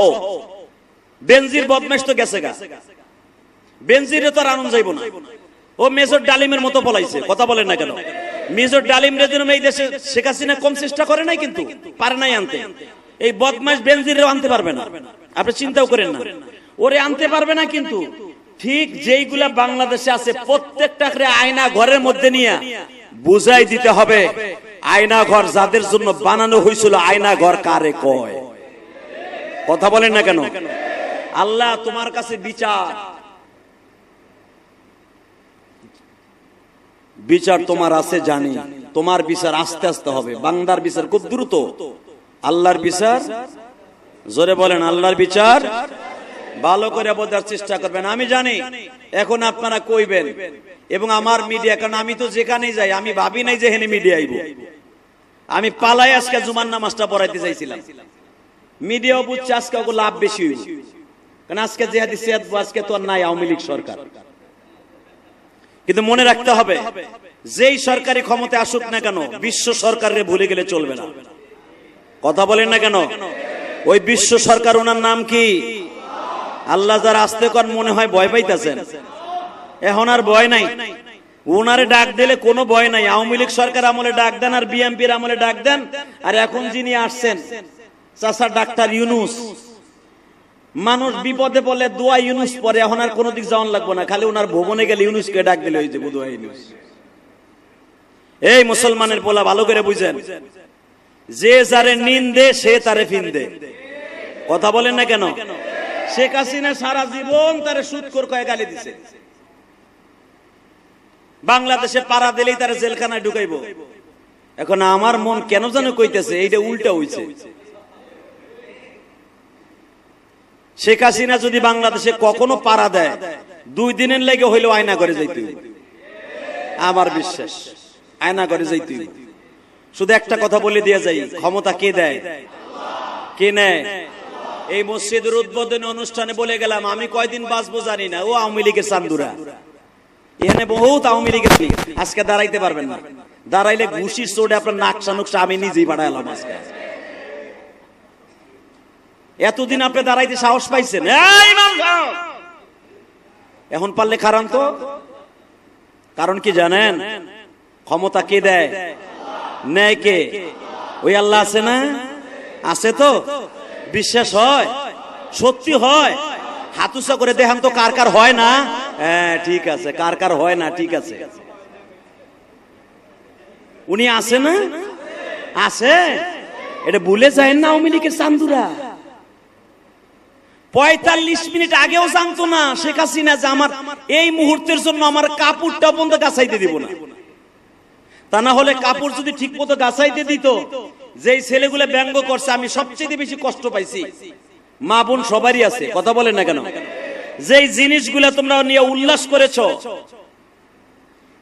বেনজির বদমাশ তো গেছে গা, বেনজিরে তো আর আনন্দ যাইব না, ও মেজর ডালিমের মতো পলাইছে। কথা বলেন না কেন? মেজর ডালিমের জন্য এই দেশে শেখ হাসিনা কম চেষ্টা করে নাই, কিন্তু পারে নাই আনতে। এই বদমাশ বেনজিরেও আনতে পারবে না, আপনি চিন্তাও করেন না, ওরে আনতে পারবে না। কিন্তু ঠিক যেইগুলা বাংলাদেশে আছে প্রত্যেকটা আয়না ঘরের মধ্যে নিয়ে বুঝাই দিতে হবে আয়না ঘর যাদের জন্য বানানো হয়েছিল, আয়না ঘর কারে কয়? কথা বলেন না কেন? আল্লাহ তোমার কাছে বিচার তোমার আছে জানি, তোমার বিচার আস্তে আস্তে হবে। বান্দার বিচার খুব দ্রুত, আল্লাহর বিচার, জোরে বলেন আল্লাহর বিচার ভালো করে বোঝার চেষ্টা করবেন। আমি জানি এখন আপনারা কইবেন, এবং আমার মিডিয়া, কারণ আমি তো যেখানেই যাই আমি ভাবি নাই যে হেনে মিডিয়া আইব। আমি পালাই আজকে জুমার নামাজটা পড়াইতে চাইছিলাম, মিডিয়াও বুঝছে আজকে ওগুলো লাভ বেশি হইল, কারণ আজকে যে হাদিসে আজকে তো আর নাই আওয়ামী লীগ সরকার। কিন্তু মনে রাখতে হবে যেই সরকারি ক্ষমতায় আসুক না কেন, বিশ্ব সরকারে ভুলে গেলে চলবে না। কথা বলেন না কেন? ওই বিশ্ব সরকার, ওনার নাম কি? আল্লাহ। যারা আসতে কর মনে হয় ভয় পাইতেছেন, এখন আর ভয় নাই। ওনারে ডাক দিলে কোনো ভয় নাই। আওয়ামী লীগ সরকার আমলে ডাক দেন আর বিএনপির আমলে ডাক দেন, আর এখন যিনি আসছেন চাচা ডাক্তার ইউনূস, মানুষ বিপদে বলে দোয়া ইউনূস পরে, এখন আর কোনো দিক যাওয়ান লাগবে না, খালি ওনার ভবনে গেলে ইউনূসকে ডাক দিলে হয়ে যাবে দোয়া ইউনূস। এই মুসলমানের পোলা ভালো করে বুঝেন, যে যারে নিন্দে সে তারে ফিন্দে। কথা বলেন না কেন? শেখ হাসিনা সারা জীবন তারে সুদখোর কয়ে গালি দিছে, বাংলাদেশে পাড়া দিলেই তারা জেলখানায় ঢুকাইবো। এখন আমার মন কেন যেন কইতেছে এইটা উল্টা হইছে। শেখ হাসিনা যদি বাংলাদেশে কখনো পাড়া দেয় 2 দিনের লেগে হইলেও আয়না করে যাইতে হইবে। আমার বিশ্বাস আয়না করে যাইতে হইবে। শুধু একটা কথা বলে দিয়ে যাই, ক্ষমতা কে দেয়? কে নেয়? এই মসজিদের উদ্বোধনী অনুষ্ঠানে বলে গেলাম আমি কয়দিন বাঁচবো জানি না, ও আওয়ামী লীগের চান্দুরা। এখানে বহুত আওয়ামী লীগের, আজকে দাঁড়াইতে পারবেন না, দাঁড়াইলে ঘুষির চোটে আপনার নাকশা নুকশা আমি নিজেই বাড়াইলাম। আজকে এতদিন আপনি দাঁড়াইতে সাহস পাইছেন, এখন পারলে খারান তো। কারণ কি জানেন? ক্ষমতা কে দেয়? নেয় কে? ওই আল্লাহ আছে না? আছে তো? বিশ্বাস হয়? সত্যি হয়? হাতুসা করে দেখান তো কার কার হয় না। হ্যাঁ ঠিক আছে, কার কার হয় না, ঠিক আছে। উনি আছে না? আছে। এটা ভুলে যায় না আওয়ামী লীগের চান্দুরা। 45 মিনিট আগেও জানতো না শেখ হাসিনা যে আমার এই মুহূর্তের জন্য আমার কাপড়টা বন্ধ গাছাইতে দিব না। তা না হলে কাপড় যদি ঠিক মতো গাছাইতে দিত, যেই ছেলেগুলো ব্যঙ্গ করছে আমি সবচেয়ে বেশি কষ্ট পাইছি। মা বোন সবারই আছে, কথা বলেন না কেন? যেই জিনিসগুলো তোমরা নিয়ে উল্লাস করেছো,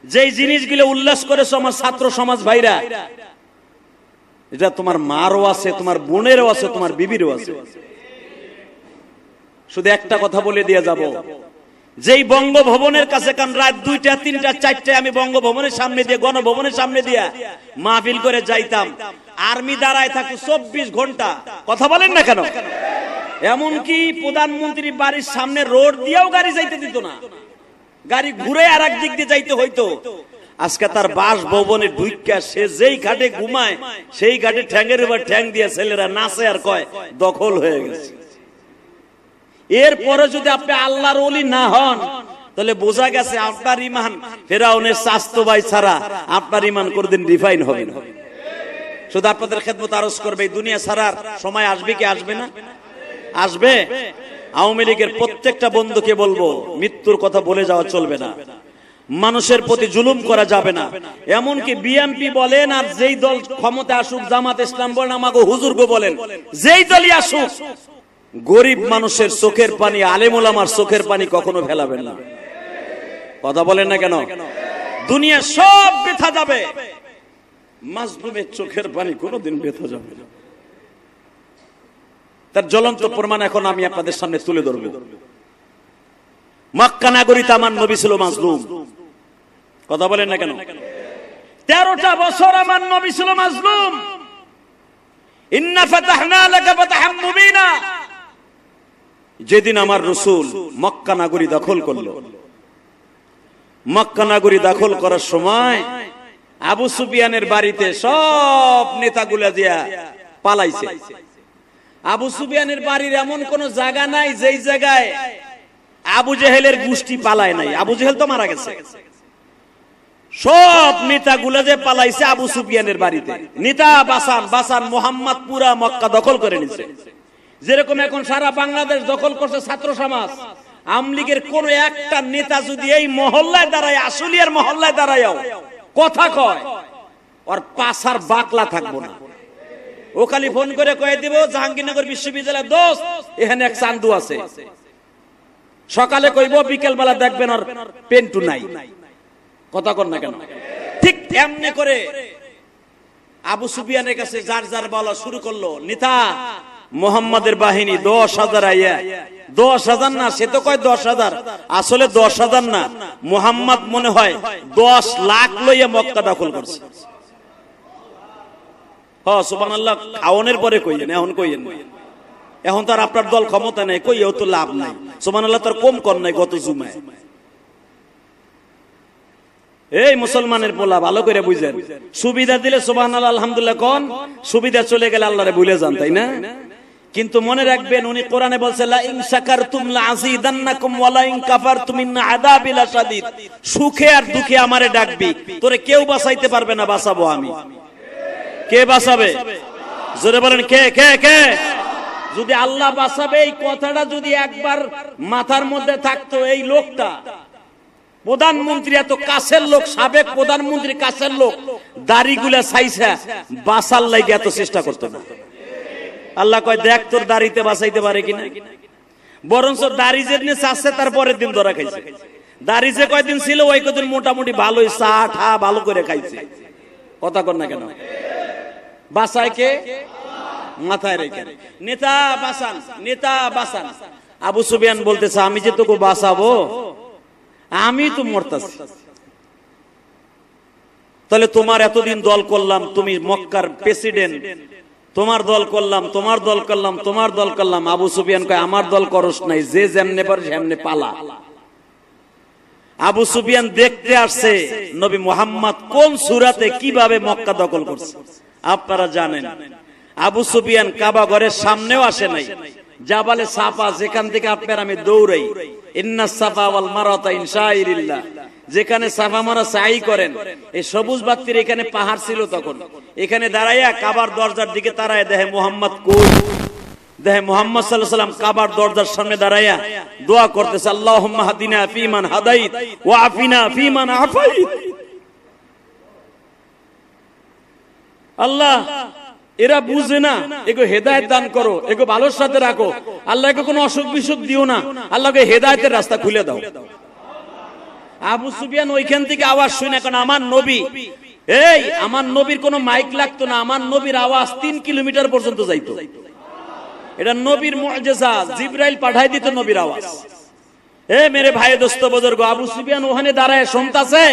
যেই জিনিসগুলো উল্লাস করেছো আমার ছাত্র সমাজ ভাইরা, এটা তোমার মারও আছে, তোমার বোনেরও আছে, তোমার বিবিরও আছে। শুধু একটা কথা বলে দিয়ে যাব, যেই বঙ্গভবনের কাছে কান রাত 2টা 3টা 4টায় আমি বঙ্গভবনের সামনে দিয়ে, গণভবনের সামনে দিয়ে মাহফিল করে যাইতাম, আর্মি দাঁড়ায় থাকতো 24 ঘন্টা। কথা বলেন না কেন? এমনকি প্রধানমন্ত্রী বাড়ির সামনে রোড দিয়েও গাড়ি যাইতে দিত না, গাড়ি ঘুরে আর এক দিক দিয়ে যাইতে হইতো। আজকে তার বাসভবনে ঢুইকা সে যেই ঘাটে ঘুমায় সেই ঘাটে ঠ্যাঙ্গের উপর ঠ্যাং দিয়ে ছেলেরা নাচে আর কয় দখল হয়ে গেছে। এরপরে যদি আপনি আল্লাহর ওলি না হন তাহলে বোঝা গেছে আপনার ইমান ফেরাউনের চাচতো ভাই ছাড়া আপনার ইমান কোনদিন রিফাইন হবে না। শুধু আপনাদের খেদমত আরজ করবে, এই দুনিয়া ছাড়ার সময় আসবে কি আসবে না? আসবে। আওয়ামী লীগের প্রত্যেকটা বন্ধুকে বলবো, মৃত্যুর কথা বলে যাওয়া চলবে না, মানুষের প্রতি জুলুম করা যাবে না। এমনকি বিএনপি বলেন আর যেই দল ক্ষমতা আসুক, জামাত ইসলাম বলেন, আমাকে হুজুরগো বলেন, যেই দলই আসুক, গরিব মানুষের চোখের পানি, আলেম ওলামার চোখের পানি কখনো ফেলাবেন না। কথা বলেন না কেন? দুনিয়া সব বেথা যাবে, মাজলুমের চোখের পানি কোনোদিন বেথা যাবে না। তার জ্বলন্ত প্রমাণ এখন আমি আপনাদের সামনে তুলে ধরব। মক্কা নগরীতে আমার নবী ছিল মাজলুম। কথা বলেন না কেন? 13টা বছর আমার নবী ছিল মাজলুম। ইন্না ফাতাহনা লাকা ফাতহাম মুবিনা। যেদিন আমার রাসূল মক্কা নগরী দখল করলো, মক্কা নগরী দখল করার সময় আবু সুফিয়ানের বাড়িতে সব নেতাগুলা দিয়া পালাইছে। আবু সুফিয়ানের বাড়ির এমন কোন জায়গা নাই যেই জায়গায় আবু জেহেলের গোষ্ঠী পালায় নাই। আবু জেহেল তো মারা গেছে। সব নেতাগুলা যে পালাইছে আবু সুফিয়ানের বাড়িতে। নেতা বাসান মোহাম্মদ পুরা মক্কা দখল করে নিছে। যেরকম এখন সারা বাংলাদেশ দখল করছে ছাত্র সমাজ। আওয়ামী লীগের কোন একটা নেতা যদি এই মহল্লায় দাঁড়ায়, আশুলিয়ার মহল্লায় দাঁড়ায়ও কথা কয়, ওর পাছার বাকলা থাকবো না। ও খালি ফোন করে কয়ে দিব জাহাঙ্গীরনগর বিশ্ববিদ্যালয়ের দোস্ত এখানে এক চান্দু আছে। সকালে কইব, বিকেল বেলা দেখবেন ওর পেন্টু নাই। কথা কর না কেন? ঠিক এমনি করে আবু সুফিয়ানের কাছে যার যার বলা শুরু করলো। নেতা মুহাম্মাদের বাহিনী 10,000 আইয়া, 10,000 না, সে তো কয় 10,000, আসলে 10,000 না, মুহাম্মদ মনে হয় 10 লাখ লইয়া মক্কা দখল করছে। হ্যাঁ সুবহানাল্লাহ, খাওয়ানোর পরে কইয়েন, এখন কইয়েন না। এখন তার আপনার দল ক্ষমতা নেই, কইও তো লাভ নাই। সুবহানাল্লাহ, তার কম কর নাই গত জুমায়। এই মুসলমানের পোলা ভালো করে বুঝেন, সুবিধা দিলে সুবহানাল্লাহ আলহামদুলিল্লাহ কোন, সুবিধা চলে গেলে আল্লাহরে ভুলে যান, তাই না? কিন্তু মনে রাখবেন উনি কোরআনে বলছে লা ইন শাকারতুম লাযীদান্নাকুম ওয়া লা ইন কাফারতুম ইন্না আযাবি লাশাদীদ। সুখে আর দুঃখে আমারে ডাকবি, তোরে কেউ বাঁচাইতে পারবে না, বাঁচাবো আমি। কে বাঁচাবে? জোরে বলেন, কে কে কে? যদি আল্লাহ বাঁচাবে এই কথাটা যদি একবার মাথার মধ্যে থাকতো, এই লোকটা প্রধানমন্ত্রী এত কাছের লোক, সাবেক প্রধানমন্ত্রী কাছের লোক, দাড়িগুলা ছাইছা বাঁচার লাগে এত চেষ্টা করতো না। আল্লাহ কয় দেখ তোর দাড়িতে বাঁচাইতে পারে কিনা। বরঞ্চ দাড়ি যেদিন চাচ্ছে তার পরের দিন ধরা খাইছে। দাড়ি যে কয়দিন ছিল ওই কদিন মোটামুটি ভালোই চা ঠা ভালো করে খাইছে। কথা কর না কেন? বাঁচায় কে? মাথায় রেখে নেতা বাঁচান, নেতা বাঁচান। আবু সুফিয়ান বলতেছে আমি যে তোকে বাঁচাবো, আমি তো মরতাছি। তাহলে তোমার এতদিন দল করলাম, তুমি মক্কার প্রেসিডেন্ট, তোমার দল করলাম, তোমার দল করলাম, তোমার দল করলাম। আবু সুফিয়ান কয় আমার দল করস নাই, যে যেমনে পারে সেমনে পালা। আবু সুফিয়ান দেখতে আসছে নবী মুহাম্মদ কোন সূরাতে কিভাবে মক্কা দখল করছে। আপনারা জানেন আবু সুফিয়ান কাবা ঘরের সামনেও আসে নাই, জাবালে সাফা যেখান থেকে আপনার আমি দৌড়াই, ইন্নাস সাফা ওয়াল মারওয়াতা মিন শাইরিল্লাহ, যেখানে সাফা মারা সাই করেন, এই সবুজ বাতির এখানে পাহাড় ছিল তখন। এখানে দাঁড়াইয়া কাবার দরজার দিকে তারায় দেখে মুহাম্মদ কই, দেখে মুহাম্মদ সাল্লাল্লাহু আলাইহি ওয়াসাল্লাম কাবার দরজার সামনে দাঁড়াইয়া দোয়া করতেছে আল্লাহুম্মা হাদিনা ফীমান হাদাইত ওয়া আফিনা ফীমান আফাইত। আল্লাহ এরা বুঝে না, এগো হেদায়েত দান করো, এগো ভালোর সাথে রাখো। আল্লাহ এগো কোনো অসুখ বিসুখ দিও না, আল্লাহকে হেদায়েতের রাস্তা খুলে দাও। আবু সুফিয়ান ওইখান থেকে আওয়াজ শুনে, কারণ আমার নবী, এই আমার নবীর কোনো মাইক লাগতো না, আমার নবীর আওয়াজ 3 কিলোমিটার পর্যন্ত যাইতো। এটা নবীর মুআজিজা, জিবরাইল পাঠাই দিত নবীর আওয়াজ। এ মেরে ভাই দোস্ত বুজুর্গ, আবু সুফিয়ান ওখানে দাঁড়ায় শুনতাছে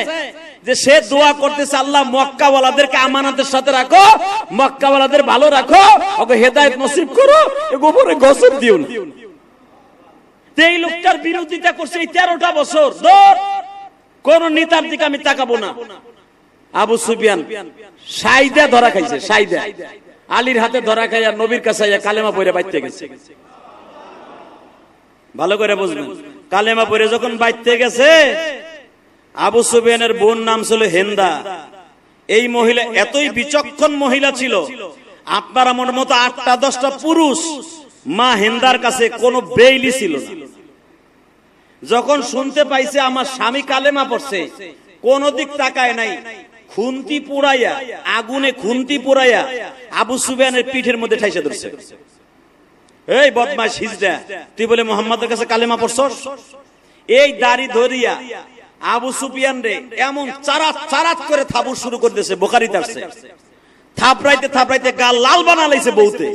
যে সে দোয়া করতেছে আল্লাহ মক্কাওয়ালাদেরকে আমানতের সাথে রাখো, মক্কাওয়ালাদের ভালো রাখো, ওকে হেদায়েত নসিব করো, এর উপরে গজব দিও না। এই লোকটার বিরোধিতা করছে এই 13টা বছর, কোন নেতার দিকে আমি তাকাবো না। আবু সুফিয়ান সাইদা ধরা খাইছে, সাইদা আলীর হাতে ধরা খাইয়া নবীর কাছে কালেমা পড়ে বাইতে গেছে। ভালো করে বুঝবেন, কালেমা পড়ে যখন বাইতে গেছে, আবু সুফিয়ানের বোন নাম ছিল হিন্দা। এই মহিলা এতই বিচক্ষণ মহিলা ছিল, আপনার আমার মতো 8টা-10টা পুরুষ মা হিন্দার কাছে কোনো বেইলি ছিল না। যখন শুনতে পাইছে আমার স্বামী কালেমা পড়ছে, কোন দিক তাকায় নাই, খুন্তি পুড়াইয়া, আগুনে খুন্তি পুড়াইয়া আবু সুফিয়ানের পিঠের মধ্যে ঠাইসা ধরছে। এই বদমাশ হিজড়া, তুই বলে মুহাম্মাদের কাছে কালেমা পড়ছস? এই দাড়ি ধরিয়া আবু সুফিয়ান রে এমন চারাত চারাত করে থাবুর শুরু করে দিয়েছে। বুখারীতে আসছে, থাপড়াইতে থাপড়াইতে গাল লাল বানালাইছে বউতে।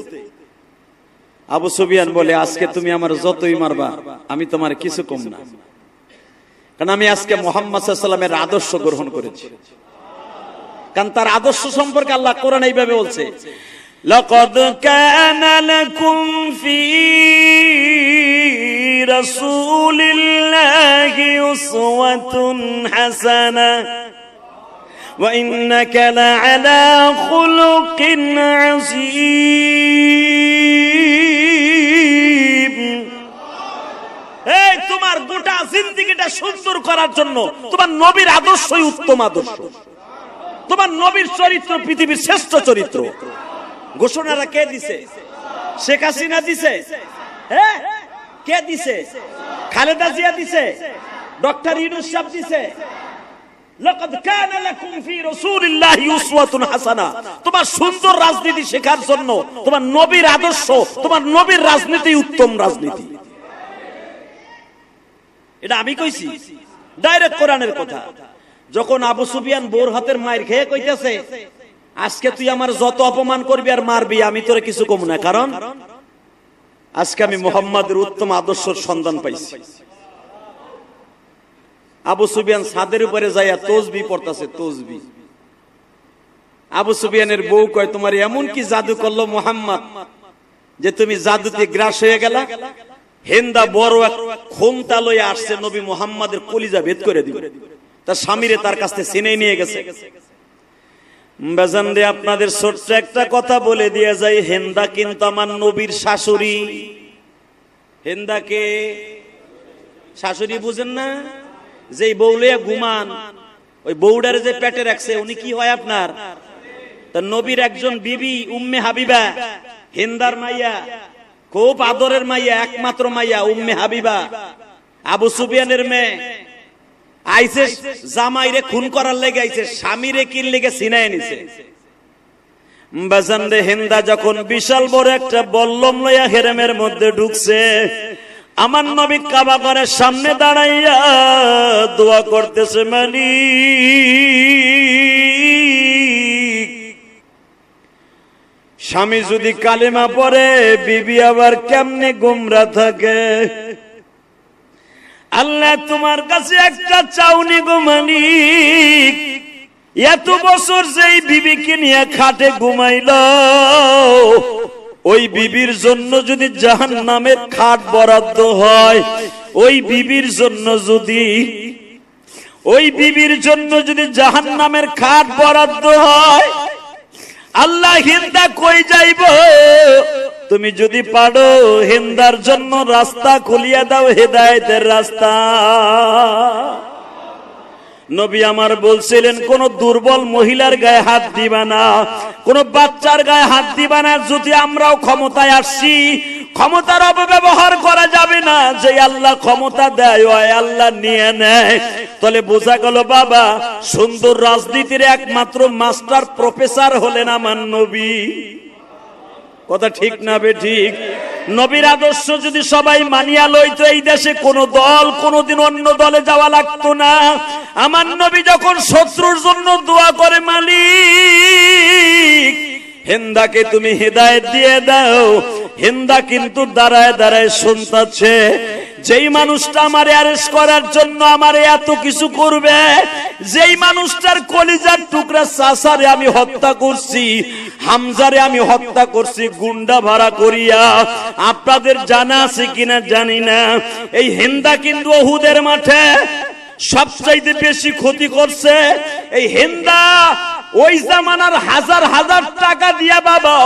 আবু সুফিয়ান বলে আজকে তুমি আমার যতই মারবা আমি তোমার কিছু কম না, কারণ আমি আজকে মুহাম্মদ সাল্লাল্লাহু আলাইহি ওয়াসাল্লামের আদর্শ গ্রহণ করেছি। কারণ তার আদর্শ সম্পর্কে আল্লাহ কোরআন এইভাবে বলছে, লাকাদ কানা লাকুম ফি রাসূলিল্লাহি উসওয়াতুন হাসানাহ ওয়া ইন্নাকা লাআলা খুলুকিন আযীম। এই তোমার গোটা জিন্দেগিটা সুন্দর করার জন্য তোমার নবীর আদর্শই উত্তম আদর্শ, তোমার নবীর চরিত্র পৃথিবীর শ্রেষ্ঠ চরিত্র। ঘোষণাটা কে দিছে? শেখ হাসিনা দিছে? হ্যাঁ, কে দিছে? খালেদা জিয়া দিছে? ডক্টর ইউনূস সাহেব দিছে? লাকাদ কানা লাকুম ফি রাসূলিল্লাহি উসওয়াতুন হাসানাহ। তোমার সুন্দর রাজনীতি শেখার জন্য তোমার নবীর আদর্শ, তোমার নবীর রাজনীতি উত্তম রাজনীতি। এটা আমি কইছি, ডাইরেক্ট কোরআনের কথা। যখন আবু সুফিয়ান বোর হাতের মায়ের খেয়ে কইতেছে আজকে তুই আমার যত অপমান করবি আর মারবি আমি তোরে কিছু কম না, কারণ আজকে আমি মুহাম্মাদের উত্তম আদর্শের সন্ধান পাইছি। আবু সুফিয়ান ছাদের উপরে যাইয়া তাসবিহ পড়তাছে, তাসবিহ। আবু সুফিয়ানের বউ কয় তোমার এমন কি জাদু করলো মুহাম্মদ যে তুমি জাদুতে গ্রাস হয়ে গেলা? হিন্দা বড় এক খোমটা লইয়া আসছে, নবী মুহাম্মাদের কলিজা ভেদ করে দিবে। তার স্বামীরে তার কাছ থেকে ছিনিয়ে নিয়ে গেছে। বেজান রে, আপনাদের ছোট্ট একটা কথা বলে দিয়ে যাই, হিন্দা কিন্তু আমার নবীর শাশুড়ি। হিন্দাকে শাশুড়ি বুঝেন না? যেই বউ লইয়া ঘুমান, ওই বউডারে যে পেটে রাখছে উনি কি হয় আপনার? তার নবীর একজন বিবি উম্মে হাবিবা, হিন্দার মাইয়া, খুব আদরের মাইয়া, একমাত্র মাইয়া উম্মে হাবিবা, আবু সুফিয়ানের মেয়ে। আইছে জামাইরে খুন করার লেগে আইছে, স্বামীরে কিন লেগে ছিনায় নিছে। বাজান রে, হিন্দা যখন বিশাল বড় একটা বল্লম লইয়া হেরেমের মধ্যে ঢুকছে, আমার নবী কাবা ঘরের সামনে দাঁড়াইয়া দোয়া করতেছে, মালিক, স্বামী যদি কালেমা পড়ে বিবি আবার কেমনে গুমরা থাকে, আল্লাহ তোমার কাছে একটা চাউনি গো মালিক, এত বছর যেই বিবিকে নিয়ে খাটে ঘুমাইল, ওই বিবির জন্য যদি জাহান্নামের খাট বরাদ্দ হয়, ওই বিবির জন্য যদি জাহান্নামের খাট বরাদ্দ হয়, আল্লাহ হিন্দা কই যাইব? তুমি যদি পারো হিন্দার জন্য রাস্তা খুলিয়া দাও, হেদায়েতের রাস্তা। নবী আমার বলছিলেন, কোন দুর্বল মহিলার গায়ে হাত দিবা না, কোন বাচ্চার গায়ে হাত দিবা না। যদি আমরাও ক্ষমতায় আসছি, ক্ষমতার অপব্যবহার করা যাবে না। যে আল্লাহ ক্ষমতা দেয় ওই আল্লাহ নিয়ে নেয়। তাহলে বোঝা গেল বাবা, সুন্দর রাজনীতির একমাত্র মাস্টার প্রফেসর হলেন আমার নবী। কথা ঠিক না বে ঠিক? নবীর আদর্শ যদি সবাই মানিয়া লইতো, এই দেশে কোন দল কোনদিন অন্য দলে যাওয়া লাগতো না। আমার নবী যখন শত্রুর জন্য দোয়া করে, মালিক হিন্দাকে তুমি হেদায়েত দিয়ে দাও, হিন্দা কিন্তু দাঁড়ায় দাঁড়ায় শুনতাছে, যেই মানুষটা আমারে অ্যারেস্ট করার জন্য আমারে এত কিছু করবে, যেই মানুষটার কলিজার টুকরা চাচারে আমি হত্যা করছি, হামজারে আমি হত্যা করছি গুন্ডা ভাড়া করিয়া, আপনাদের জানা আছে কিনা জানি না, এই হিন্দা কিন্তু উহুদের মাঠে সবচাইতে বেশি ক্ষতি করছে। এই হিন্দা ওই জামানার হাজার হাজার টাকা দিয়া বাবা,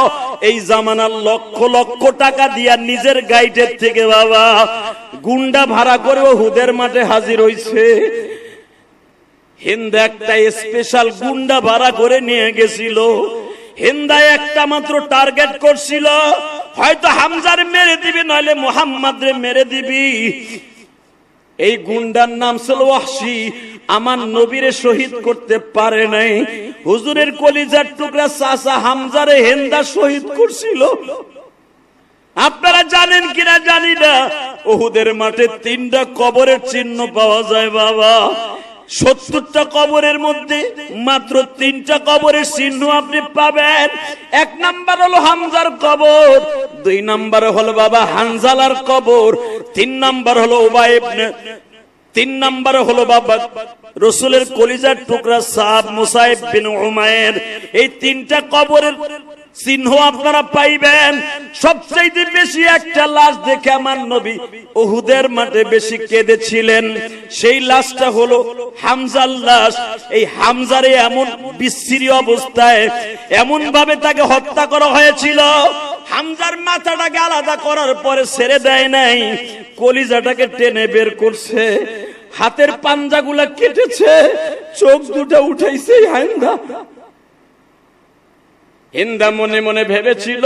এই জামানার লক্ষ লক্ষ টাকা দিয়া নিজের গাইডের থেকে বাবা গুন্ডা ভাড়া করে উহুদের মাঠে হাজির হইছে। হিন্দা একটা স্পেশাল গুন্ডা ভাড়া করে নিয়ে গেছিল। হিন্দা একটা মাত্র টার্গেট করছিল, হয়তো হামজারে মেরে দিবি, নইলে মুহাম্মাদরে মেরে দিবি। এই গুন্ডার নাম ছিল ওয়াহশী। আমার নবীরে শহীদ করতে পারে নাই। হুজুরের কলিজার টুকরা চাচা হামজারে হিন্দা শহীদ করছিল। আপনারা জানেন কিনা জানি না, উহুদের মাঠে 3টা কবরের চিহ্ন পাওয়া যায় বাবা। 70টা কবরের মধ্যে মাত্র 3টা কবরের চিহ্ন আপনি পাবেন। 1 নাম্বার হলো হামজার কবর, 2 নাম্বার হলো বাবা হানজালার কবর, 3 নাম্বার হলো উবাই ইবনে, 3 নাম্বার হলো বাবা রাসূলের কলিজার টুকরা সাহাব মুসাইব বিন উমাইর। এই 3টা কবরের চিহ্ন আপনারা পাইবেন। সবচেয়ে বেশি একটা লাশ দেখে আমার নবী উহুদের মাঠে বেশি কেঁদেছিলেন। সেই লাশটা হলো হামজার লাশ। এই হামজারে এমন বিশ্রী অবস্থায় এমন ভাবে তাকে হত্যা করা হয়েছিল, হামজার মাথাটাকে আলাদা করার পরে ছেড়ে দেয় নাই, কলিজাটাকে টেনে বের করছে, হাতের পাঞ্জাগুলা কেটেছে, চোখ দুটো উঠাইছে। হিন্দা মনে মনে ভেবেছিল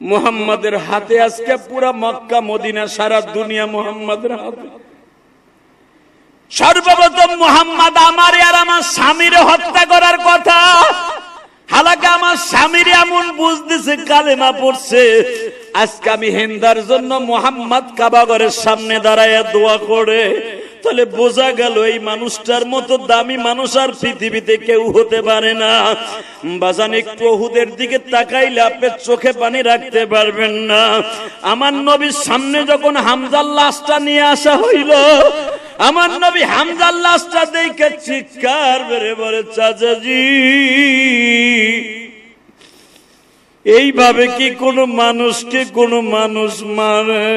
মুহাম্মাদের হাতে আজকে পুরা মক্কা মদিনা সারা দুনিয়া মুহাম্মাদের হাতে। সর্বপ্রথম মুহাম্মদ আমার আর আমার স্বামীর হত্যা করার কথা। হালাকে আমার স্বামীর এমন বুঝতেছে কালেমা পড়ছে, আজকে আমি হিন্দার জন্য মুহাম্মদ কাবা ঘরের সামনে দাঁড়ায় দোয়া করে। তাহলে বোঝা গেল এই মানুষটার মতো দামি মানুষ আর পৃথিবীতে কেউ হতে পারে না। বাজান একটু উহুদের দিকে তাকাইলে আপনি চোখে পানি রাখতে পারবেন না। আমার নবীর সামনে যখন হামজার লাশটা নিয়ে আসা হইল, আমার নবী হামজার লাশটা দেখে চিৎকার বেড়ে বলে, চাচাজি এইভাবে কি কোনো মানুষকে কোনো মানুষ মারে?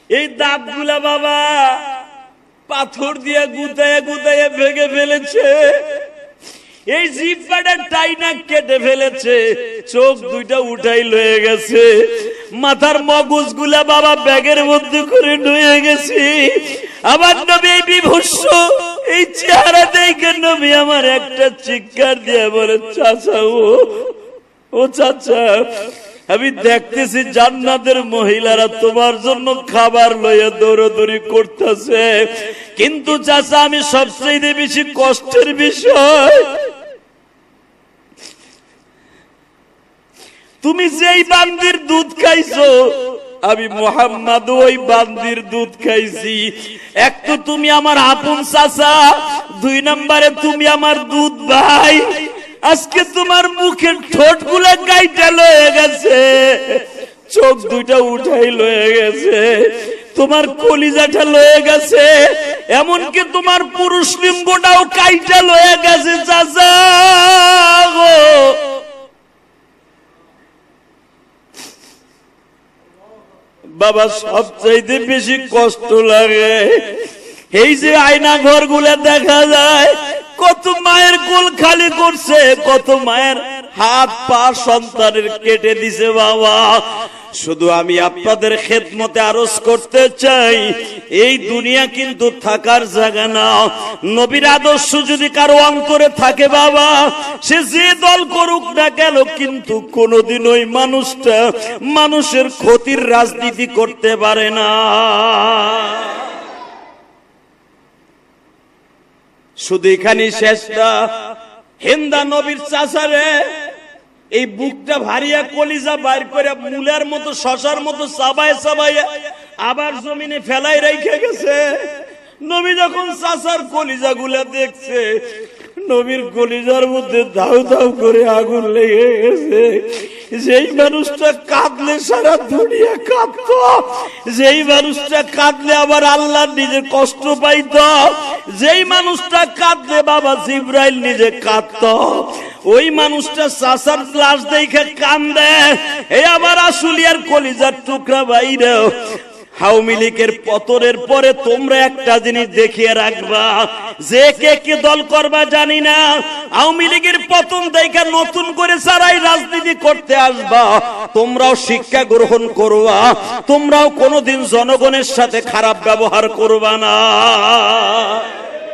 এই দাঁতগুলা বাবা পাথর দিয়ে গুতায়ে গুতায়ে ভেঙে ফেলেছে, এই জিহ্বাটা টাইনা কেটে ফেলেছে, চোখ দুইটা উঠাই লয়ে গেছে, মাথার মগজ গুলা বাবা ব্যাগের মধ্যে করে নুয়ে গেছে। আমার নবী এই বিভৎস এই চেহারা দেখে নবী আমার একটা চিৎকার দিয়ে বলে, চাচা ও চাচা আমি দেখতেছি জান্নাতের মহিলারা তোমার জন্য খাবার লইয়া দৌড়াদৌড়ি করতেছে, কিন্তু চাচা আমি সবচেয়ে বেশি কষ্টের বিষয়, তুমি যেই বান্দির দুধ খাইছো আমি মুহাম্মদ ওই বান্দির দুধ খাইছি। এক তো তুমি আমার আপন চাচা, 2 নম্বরে তুমি আমার দুধ ভাই। আজকে তোমার মুখের ঠোঁট গুলা গাইটা লয়ে গেছে, চোখ দুইটা উঠাই লয়ে গেছে, তোমার কলিজাটা লয়ে গেছে, এমনকি তোমার পুরুষ লিঙ্গটাও কাইটা লয়ে গেছে চাচা গো। বাবা সবচাইতে বেশি কষ্ট লাগে এই যে আয়না ঘর গুলা দেখা যায়, কত মায়ের কোল খালি করছে, কত মায়ের হাত পা সন্তানের কেটে দিছে। বাবা শুধু আমি আপনাদের খেদমতে আরজ করতে চাই, এই দুনিয়া কিন্তু থাকার জায়গা না। নবীর আদর্শ যদি কারো অন্তরে থাকে বাবা, সে যে দল করুক না কেন, কিন্তু কোনোদিন ওই মানুষটা মানুষের ক্ষতির রাজনীতি করতে পারে না। শুধু এখানে শেষ না, হিন্দা নবীর চাচারে এই বুকটা ভারিয়া কলিজা বাইর করে মুলার মতো শশার মতো চাবায় চাবায় আবার জমিনে ফেলাই রেখে গেছে। নবী যখন চাচার কলিজা গুলা দেখছে, নবীর কলিজার মধ্যে দাউ দাউ করে আগুন লেগে গেছে। যেই মানুষটা কাঁদলে সারা দুনিয়া কাঁদত, যেই মানুষটা কাঁদলে আবার আল্লাহ নিজে কষ্ট পাইত, যেই মানুষটা কাঁদলে বাবা জিব্রাইল নিজে কাঁদত, ওই মানুষটা চাচার লাশ দেখে কান্দে। এই আবার আশুলিয়ার কলিজার টুকরা বাইরে। আওয়ামী লীগের পতনের পরে তোমরা একটা জিনিস দেখিয়ে রাখবা, যে কে কে দল করবা জানি না, আওয়ামী লীগের পতন দেখে নতুন করে সারাই রাজনীতি করতে আসবা, তোমরাও শিক্ষা গ্রহণ করবা, তোমরাও কোনোদিন জনগণের সাথে খারাপ ব্যবহার করবা না।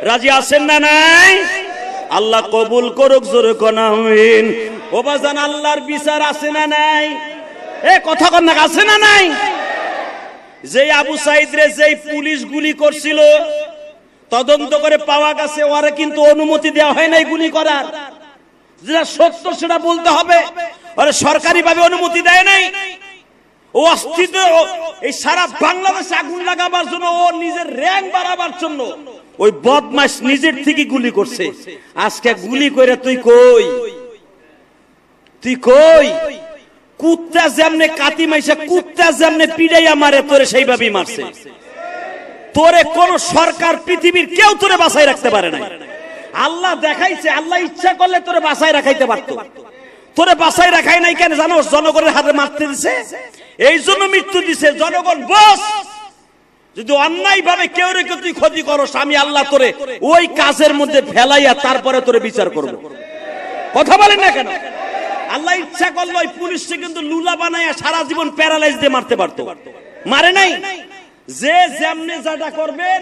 রাজি আছেন না নাই? আল্লাহ কবুল করুক, জোরে কোন আমিন। ও বাজান আল্লাহর বিচার আছে না নাই? এ কথা কন না, আছে না নাই? যে আবু সাইদ রে যেই পুলিশ গুলি করছিল, তদন্ত করে পাওয়া গেছে ওরা কিন্তু অনুমতি দেওয়া হয় নাই গুলি করার। যেটা সত্য সেটা বলতে হবে, ওরা সরকারি ভাবে অনুমতি দেয় নাই। ও অস্তিত্ব এই সারা বাংলাদেশে আগুন লাগাবার জন্য, ও নিজের র্যাঙ্ক বাড়াবার জন্য ওই বদমাশ নিজের থেকে গুলি করছে। আজকে গুলি করে তুই কই, তুই কই? কুত্তা যেমনে কাতি মাইসা কুত্তা যেমনে পিড়াইয়া মারে, তোরে সেইভাবেই মারছে। তোরে কোন সরকার পৃথিবীর কেউ তোরে বাঁচাই রাখতে পারে না। আল্লাহ দেখাইছে, আল্লাহ ইচ্ছা করলে তোরে বাঁচাই রাখাইতে পারত। তোরে বাঁচাই রাখাই নাই কেন জানো? জনগণের হাতে মারতে দিছে, এই জন্য মৃত্যু দিছে। জনগণ বস, যদি অন্যায় ভাবে কেউ রেখে তুই ক্ষতি করস, আমি আল্লাহ তোরে ওই কাজের মধ্যে ফেলাইয়া তারপরে তোরে বিচার করব। কথা বলেন না কেন? আল্লাহ ইচ্ছা করলো ওই পুলিশকে কিন্তু লুলা বানাইয়া সারা জীবন প্যারালাইজ দিয়ে মারতে পারতো, মারে নাই। যে যেমনে যেটা করবেন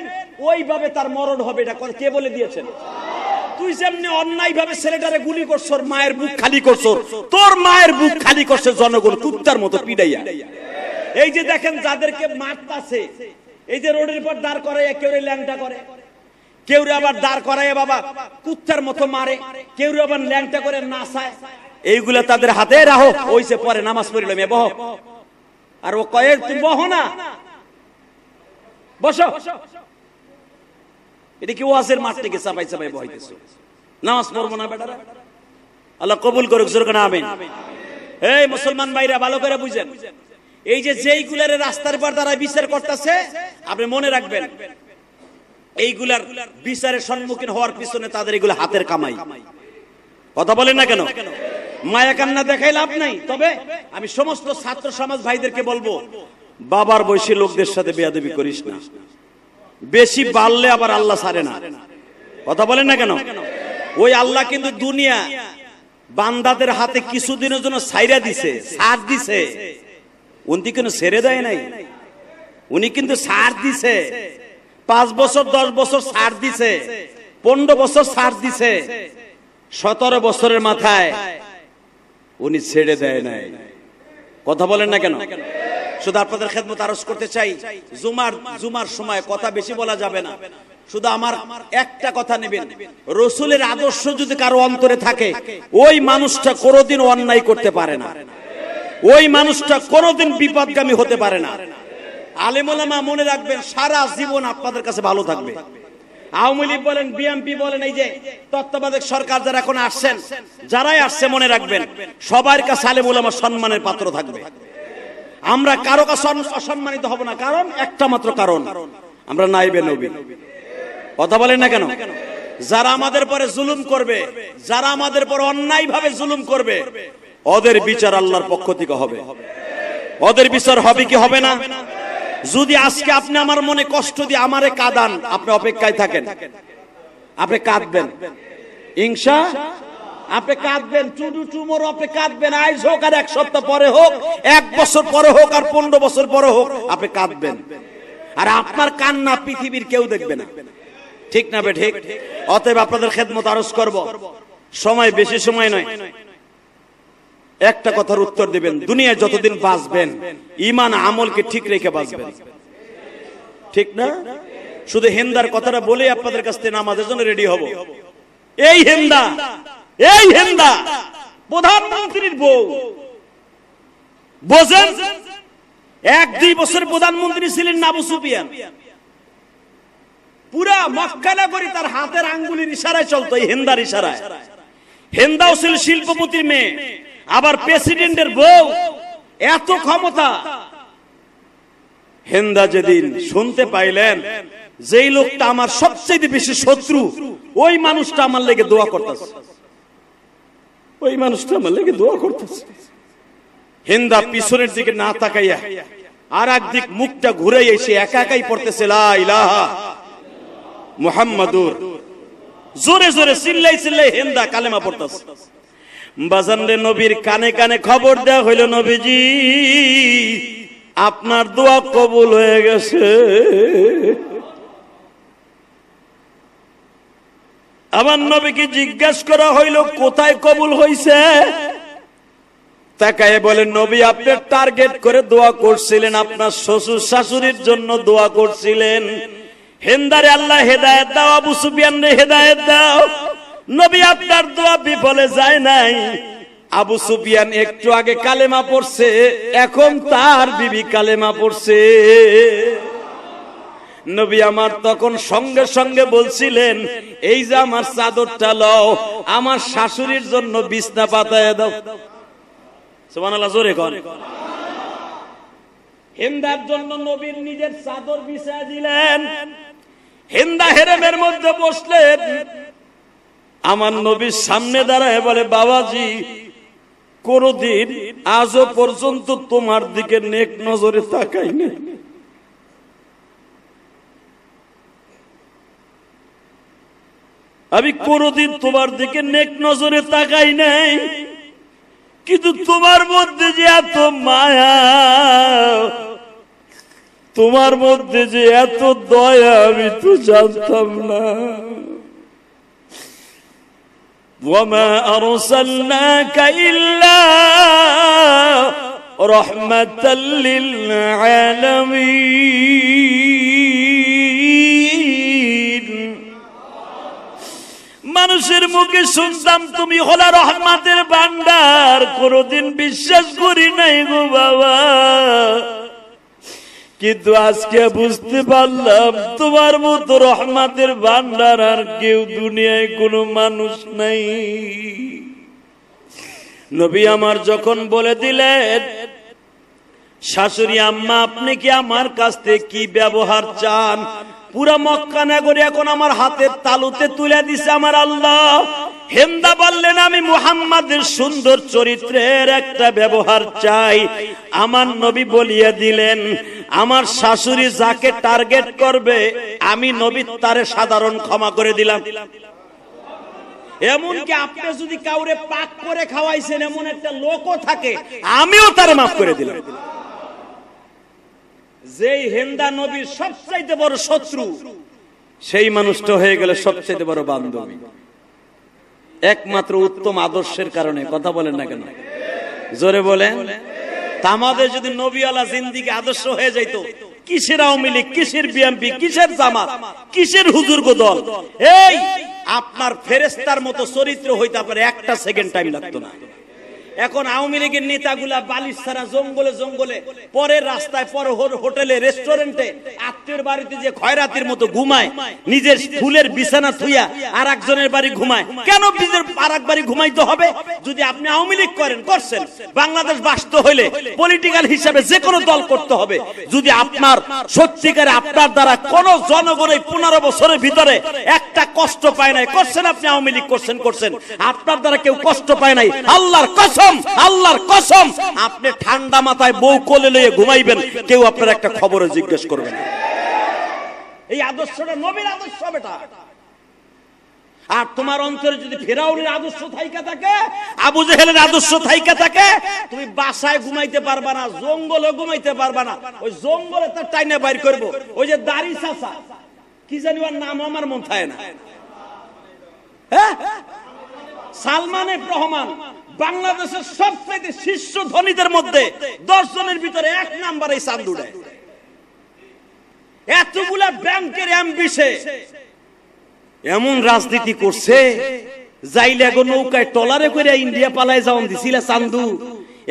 ওইভাবে তার মরণ হবে, এটা কে বলে দিয়েছেন? তুই যেমনি অন্যায় ভাবে ছেলেটারে গুলি করছ, মায়ের বুক খালি করছ, তোর মায়ের বুক খালি করছে জনগণ কুত্তার মতো পিড়াইয়া। এই যে দেখেন যাদেরকে মারতাছে, এই যে রোডের পর দাঁড় করাইয়া কেউ ল্যাংটা করে, কেউ আবার দাঁড় করাইয়া বাবা কুত্তার মতো মারে, কেউ আবার ল্যাংটা করে নাচায়। এইগুলা তাদের হাতে রাখো, ওইসে পরে নামাজ পড়িলাম বহ, আর ও কয়ে তুমি বহ না, বসো। এটা কি ওয়াজের মাঠ থেকে চাপাই চাপাই বহাইতেছো? নামাজ পড়বো না বেটারা? আল্লাহ কবুল করুক, জোরে কোন আমিন। এই মুসলমান ভাইরা ভালো করে বুঝেন, এই যে যেইগুলার রাস্তার পর তারা বিচার করতেছে, আপনি মনে রাখবেন এইগুলার বিচারের সম্মুখীন হওয়ার পিছনে তাদের এগুলো হাতের কামাই। কথা বলেন না কেন? মায়া কান্না দেখাই লাভ নাই। তবে আমি সমস্ত ছাত্র সমাজ ভাইদেরকে বলবো, বাবার বয়সী লোকদের সাথে বেয়াদবি করিস না, বেশি বাড়লে আবার আল্লাহ ছাড়ে না। কথা বলেন না কেন? ওই আল্লাহ কিন্তু দুনিয়া বান্দাদের হাতে কিছুদিনের জন্য ছাইরা দিছে, ছাড় দিছে। উনি কিন্তু ছেড়ে দেয় নাই, উনি কিন্তু ছাড় দিছে। 5 বছর 10 বছর ছাড় দিছে, 15 বছর ছাড় দিছে, 17 বছরের মাথায় উনি ছেড়ে দেয় নাই। কথা বলেন না কেন? শুধু আপনাদের খেদমত আরজ করতে চাই, জুমার সময় কথা বেশি বলা যাবে না। শুধু আমার একটা কথা নেবেন, রসুলের আদর্শ যদি কারো অন্তরে থাকে, ওই মানুষটা কোনোদিন অন্যায় করতে পারে না, ওই মানুষটা কোনোদিন বিপদগামী হতে পারে না। আলেম ওলামা মনে রাখবেন, সারা জীবন আপনাদের কাছে ভালো থাকবে। আওয়ামী লীগ বলেন, বিএনপি বলেন, এই যে তত্ত্বাবধায়ক সরকার যারা এখন আসছেন, যারাই আসছে, মনে রাখবেন সবার কাছে আলেম ওলামা সম্মানের পাত্র থাকবে। আমরা কারো কাছে অসম্মানিত হব না, কারণ একটা মাত্র কারণ, আমরা নাইবে নবী। কথা বলেন না কেন? যারা আমাদের পরে জুলুম করবে, যারা আমাদের পরে অন্যায় ভাবে জুলুম করবে, ওদের বিচার আল্লাহর পক্ষ থেকে হবে। ওদের বিচার হবে কি হবে না? যদি আজকে আপনি আমার মনে কষ্ট দিয়ে আমারে কাঁদান, আপনি অপেক্ষায় থাকেন, আপনি কাঁদবেন, ইনশা আপনি কাঁদবেন, টুমোর আপনি কাঁদবেন, আজ হোক আর এক সপ্তাহ পরে হোক, এক বছর পরে হোক আর 15 বছর পরে হোক, আপনি কাঁদবেন। আর আপনার কান্না পৃথিবীর কেউ দেখবে না, ঠিক না বে ঠিক? অতএব আপনাদের খেদমত আরজ করব, সময় বেশি সময় নয়, একটা কথার উত্তর দিবেন। দুনিয়ায় যতদিন বাঁচবেন, ঈমান আমলকে ঠিক রেখে বাঁচবেন, ঠিক না? শুধু হিন্দার কথাটা বলে আপনাদের কাছ থেকে নামাজের জন্য রেডি হব। এই হিন্দা প্রধানমন্ত্রীর বউ, বোঝেন? 1-2 বছর প্রধানমন্ত্রী ছিলেন আবু সুফিয়ান। পুরা মক্কা নগরী তার হাতের আঙ্গুলের ইশারায় চলতো, এই হিন্দার ইশারায়। হিন্দাও ছিল শিল্পপতির মেয়ে, আবার প্রেসিডেন্টের বউ, এত ক্ষমতা। হিন্দা যেদিন শুনতে পাইলেন যেই লোকটা আমার সবচেয়ে বেশি শত্রু, ওই মানুষটা আমার লেগে দোয়া করতেছে, ওই মানুষটা আমার লেগে দোয়া করতেছে, হিন্দা পিছনের দিকে না তাকাইয়া আর একদিক মুখটা ঘুরে এসে একা একাই পড়তেছে লা ইলাহা মুহাম্মাদুর। জোরে জোরে চিল্লাই চিল্লাই হিন্দা কালেমা পড়তেছে। বাজান রে, নবীর কানে কানে খবর দেওয়া হইল, নবীজি আপনার দোয়া কবুল হয়ে গেছে। আমার নবীকে জিজ্ঞাসা করা হইল কোথায় কবুল হইছে? তাকায় বলেন, নবী আপনি টার্গেট করে দোয়া করছিলেন, আপনার শ্বশুর শাশুড়ির জন্য দোয়া করছিলেন। হিন্দারে আল্লাহ হেদায়েত দাও, আবু সুফিয়ান রে হেদায়েত দাও। নবী আপনার দোয়া বিফলে যায় নাই। আবু সুফিয়ান একটু আগে কালেমা পড়ছে, এখন তার বিবি কালেমা পড়ছে। নবী আমার তখন সঙ্গে সঙ্গে বলছিলেন, এই যে আমার চাদরটা লও, আমার শাশুড়ির জন্য বিছনা পাতায় দাও। সুবহানাল্লাহ, জোরে কোন। হিন্দার জন্য নবীর নিজের চাদর বিছায় দিলেন। হিন্দা হেরেমের মধ্যে বসলেন। আমার নবীর সামনে দাঁড়ায় বলে, বাবাজি কোনদিন আজও পর্যন্ত তোমার দিকে নেক নজরে তাকাই নাই। আমি কোনদিন তোমার দিকে নেক নজরে তাকাই নাই, কিন্তু তোমার মধ্যে যে এত মায়া, তোমার মধ্যে যে এত দয়া, আমি তো জানতাম না। ওয়ামা আরসালনাকা ইল্লা রাহমাতাল লিল আলামিন। মানুষের মুখে শুনতাম তুমি হলা রহমতের ভান্ডার, কোনদিন বিশ্বাস করি নাই গো বাবা, কিন্তু আজকে বুঝতে পারলাম তোমার মতো রহমতের ভান্ডার আর কেউ দুনিয়ায় কোনো মানুষ নাই। নবী আমার যখন বলে দিলেন, শাশুড়ি আম্মা আপনি কি আমার কাছ থেকে কি ব্যবহার চান? পুরা মক্কা নগরী এখন আমার হাতের তালুতে তুলে দিছে আমার আল্লাহ। হিন্দা বললেন, আমি মুহাম্মাদের সুন্দর চরিত্রের একটা ব্যবহার চাই। আমার নবী বলিয়া দিলেন, আমার শাশুড়ি যাকে টার্গেট করবে আমি নবী তারে সাধারণ ক্ষমা করে দিলাম। এমনকি আপনি যদি কাউরে পাক করে খাওয়াইছেন এমন একটা লোকও থাকে, আমিও তারে মাফ করে দিলাম। যেই হিন্দা নবীর সবচাইতে বড় শত্রু, সেই মানুষটা হয়ে গেল সবচাইতে বড় বান্ধবী, একমাত্র উত্তম আদর্শের কারণে। কথা বলেন না কেন? জোরে বলেন। আমাদের যদি নবীওয়ালা জিন্দিগি আদর্শ হয়ে যাইতো, কিসের আওয়ামী লীগ, কিসের বিএনপি, কিসের জামাত, কিসের হুজুরগ দল, এই আপনার ফেরেশতার মতো চরিত্র হইতে আপনার একটা সেকেন্ড টাইম লাগতো না। এখন আওয়ামী লীগের নেতাগুলা বালিশ ছাড়া জঙ্গলে জঙ্গলে, পরে রাস্তায়, পরে হোটেলে, রেস্টুরেন্টে, আত্মীয়ের বাড়িতে যে খয়রাতির মতো ঘুমায়, নিজের ফুলের বিছানা থুইয়া আর একজনের বাড়ি ঘুমায়। কেন নিজের আর এক বাড়ি ঘুমাইতে হবে? যদি আপনি আওয়ামী লীগ করছেন, বাংলাদেশ বাঁচতে হইলে পলিটিক্যাল হিসাবে যে কোনো দল করতে হবে। যদি আপনার সত্যিকারে আপনার দ্বারা কোন জনগণ এই 15 বছরের ভিতরে একটা কষ্ট পায় নাই, করছেন আপনি আওয়ামী লীগ করছেন, আপনার দ্বারা কেউ কষ্ট পায় নাই, আল্লাহর কসম, আল্লাহর কসম, আপনি ঠান্ডা মাথায় বউ কোলে লয়ে ঘুমাইবেন, কেউ আপনার একটা খবরে জিজ্ঞেস করবে না। এই আদর্শটা নবীর আদর্শ বেটা। আর তোমার অন্তরে যদি ফিরাউনের আদর্শ থাইকা থাকে, আবু জেহেলের আদর্শ থাইকা থাকে, তুমি বাসায় ঘুমাইতে পারবা না, জঙ্গলে ঘুমাইতে পারবা না। ওই জঙ্গলে তার টাইনে বাইর করবো। ওই যে দাড়ি চাচা, কি জানি ওর নাম আমার মন থাকে না, হ্যাঁ, সালমান এফ রহমান, বাংলাদেশের সবচেয়ে শীর্ষ ধনীদের মধ্যে 10 জনের ভিতরে 1 নম্বরে চান্দুড়ে। এতগুলা ব্যাংকের এমবিসে এমন রাজনীতি করছে, যাইলে গো নৌকায় টলারে করে ইন্ডিয়া পালায় যাওন দিছিল চান্দু।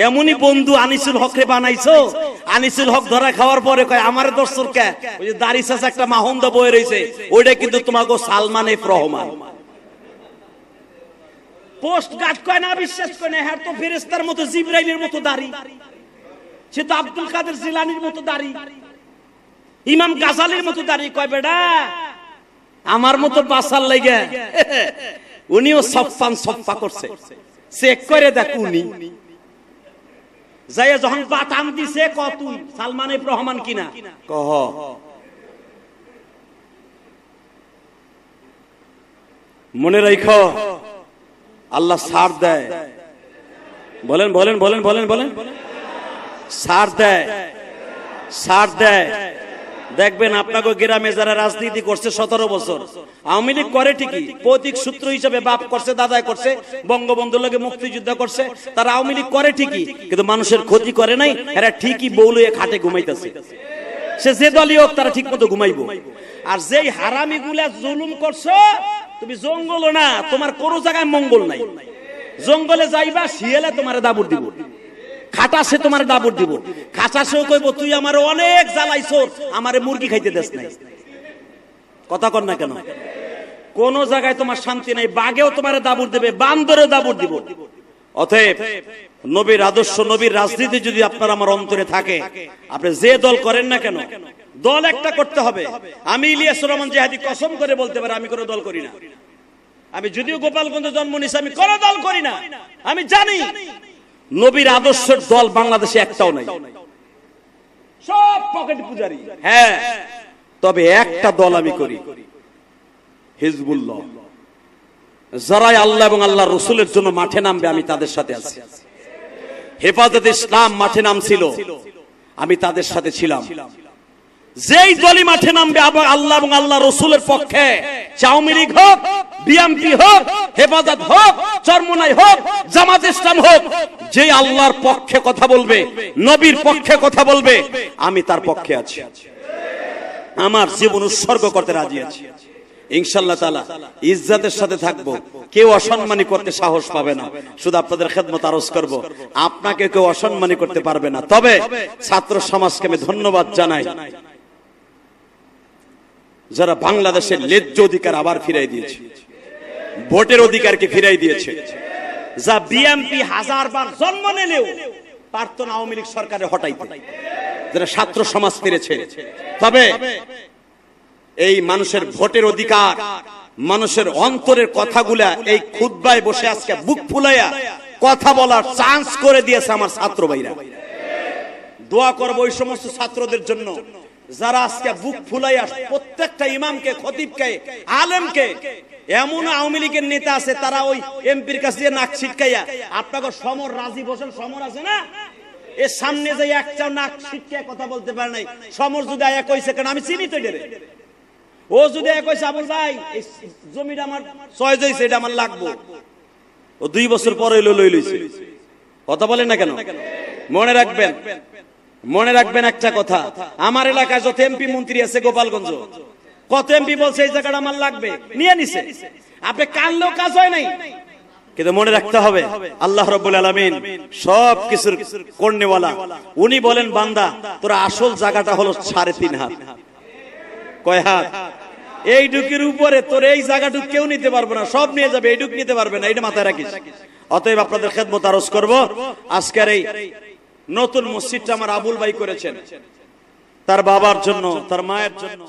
এমনই বন্ধু আনিসুল হক রে বানাইছো। আনিসুল হক ধরা খাওয়ার পরে কয় আমার দর্শক কে, ওই যে দাড়ি চাচা একটা মাহন্দা বয়ে রয়েছে, ওইটা কিন্তু তোমাকে Salman F Rahman. Post guard কয় না, বিশ্বাস করে না, হ্যাঁ তো ফেরেশতার মতো, জিবরাইলের মতো দাড়ি, সে তো আব্দুল কাদের জিলানির মতো দাড়ি, ইমাম গাজালির মতো দাড়ি। কয় বেটা আমার মতো বাসার লাগে উনিও সফা করছে, চেক করে দেখ উনি যাই যখন বাটাম দিছে, কত সালমান এফ রহমান কিনা কহ। মনে রাখো আল্লাহ ছাড় দেয়, বলেন বলেন বলেন বলেন বলেন, ছাড় দেয়, ছাড় দেয়। দেখবেন আপনাকে গ্রামে যারা রাজনীতি করছে 17 বছর, আওয়ামী লীগ করে ঠিকই, প্রতীক সূত্র হিসেবে বাপ করছে, দাদাই করছে, বঙ্গবন্ধুর লগে মুক্তিযুদ্ধ করছে, তারা আওয়ামী লীগ করে ঠিকই, কিন্তু মানুষের ক্ষতি করে নাই। এরা ঠিকই বউলয়ে খাটে ঘুমাইতেছে, সে যে দলই হোক তারা ঠিক মতো ঘুমাইবো। আর যেই হারামি গুলা জুলুম করছো, তুমি জঙ্গল না, তোমার কোনো জায়গায় মঙ্গল নাই। জঙ্গলে যাইবা, শিয়ালে তোমার দাবুর দিব, খাটাসে তোমার দাবুর দিব, খাটাসেও কইব তুই আমার অনেক জ্বালাইছো, আমারে মুরগি খাইতে দেস নাই। কথা কর না কেন? কোন জায়গায় তোমার শান্তি নাই, বাঘেও তোমার দাবুর দেবে, বান্দরেও দাবুর দিব। অতএব নবীর আদর্শ, নবীর রাজনীতি যদি আপনার আমার অন্তরে থাকে, আপনি যে দল করেন না কেন, দল একটা করতে হবে। আমি ইলিয়াস রহমান জিহাদি কসম করে বলতে পারি, আমি কোনো দল করি না। আমি যদিও গোপালগঞ্জে জন্ম নিয়েছি, আমি কোনো দল করি না। আমি জানি নবীর আদর্শের দল বাংলাদেশে একটাও নাই, সব পকেট পূজারি। হ্যাঁ, তবে একটা দল আমি করি, হিজবুল্লাহ। যারাই আল্লাহ এবং আল্লাহ রসুলের জন্য মাঠে নামবে, আমি তাদের সাথে আছি। হেফাজতে ইসলাম মাঠে নামছিল, আমি তাদের সাথে ছিলাম। যেই দলই মাঠে নামবে আবার আল্লাহ এবং আল্লাহ রসুলের পক্ষে, আওয়ামী লীগ হোক, বিএনপি হোক, হেফাজত হোক, চরমোনাই হোক, জামাত ইসলাম হোক, যে আল্লাহর পক্ষে কথা বলবে, নবীর পক্ষে কথা বলবে, আমি তার পক্ষে আছি, আমার জীবন উৎসর্গ করতে রাজি আছি। ইনশাআল্লাহ তাআলা ইজ্জতের সাথে থাকবো, কেউ অসম্মানী করতে সাহস পাবে না। শুধু আপনাদের খেদমত আরজ করব, আপনাকে কেউ অসম্মানী করতে পারবে না। তবে ছাত্র সমাজকে আমি ধন্যবাদ জানাই, যারা বাংলাদেশের ন্যায্য অধিকার আবার ফিরাই দিয়েছে, ভোটের অধিকারকে ফিরাই দিয়েছে। যা বিএনপি 1000 বার জন্ম নিলেও পারত না আওয়ামী লীগ সরকারে হটাইতে, যারা ছাত্র সমাজ ফিরেছে। তবে এই মানুষের ভোটের অধিকার, মানুষের অন্তরের কথাগুলা এই খুতবায় বসে আজকে বুক ফুলাইয়া কথা বলার চান্স করে দিয়েছে আমার ছাত্র ভাইরা। দোয়া করব ওই সমস্ত ছাত্রদের জন্য যারা আজকে বুক ফুলাইয়া প্রত্যেকটা ইমামকে, খতিবকে, আলেমকে, এমন আওয়ামী লীগের নেতা আছে তারা ওই এমপির কাছে নাক ছিটকাইয়া, আপনাকে সমর রাজীব হোসেন সমর আছে না, এর সামনে যে একটা নাক ছিটকায় কথা বলতে পারে নাই। সমর যদি আয়া কইছে, কেন আমি চিনি তো এটারে, ও যদি আয়া কইছে আবুল ভাই এই জমিটা আমার চয়েস হইছে, এটা আমার লাগবো, ও 2 বছর পরে লই লইছে, কথা বলেন না কেন? মনে রাখবেন একটা কথা, আমার এলাকায় যত এমপি মন্ত্রী আছে গোপালগঞ্জ, কত এমপি বলছে এই জায়গাটা আমার লাগবে, নিয়ে নিছে। আপনি কানলেও কাজ হয় নাই। কিন্তু মনে রাখতে হবে আল্লাহ রাব্বুল আলামিন সব কিছুর করনেওয়ালা। উনি বলেন বান্দা তোর আসল জায়গাটা হলো 3.5 হাত। কয় হাত? এই ডুকের উপরে তোর এই জায়গাটুক কেউ নিতে পারবে না, সব নিয়ে যাবে, এই ডুক নিতে পারবে না, এটা মাথায় রাখিস। অতএব আপনাদের খেদমত আরজ করব, আজকের এই নতুন মসজিদটা আমার আবুল ভাই করেছেন, তার বাবার জন্য, তার মায়ের জন্য।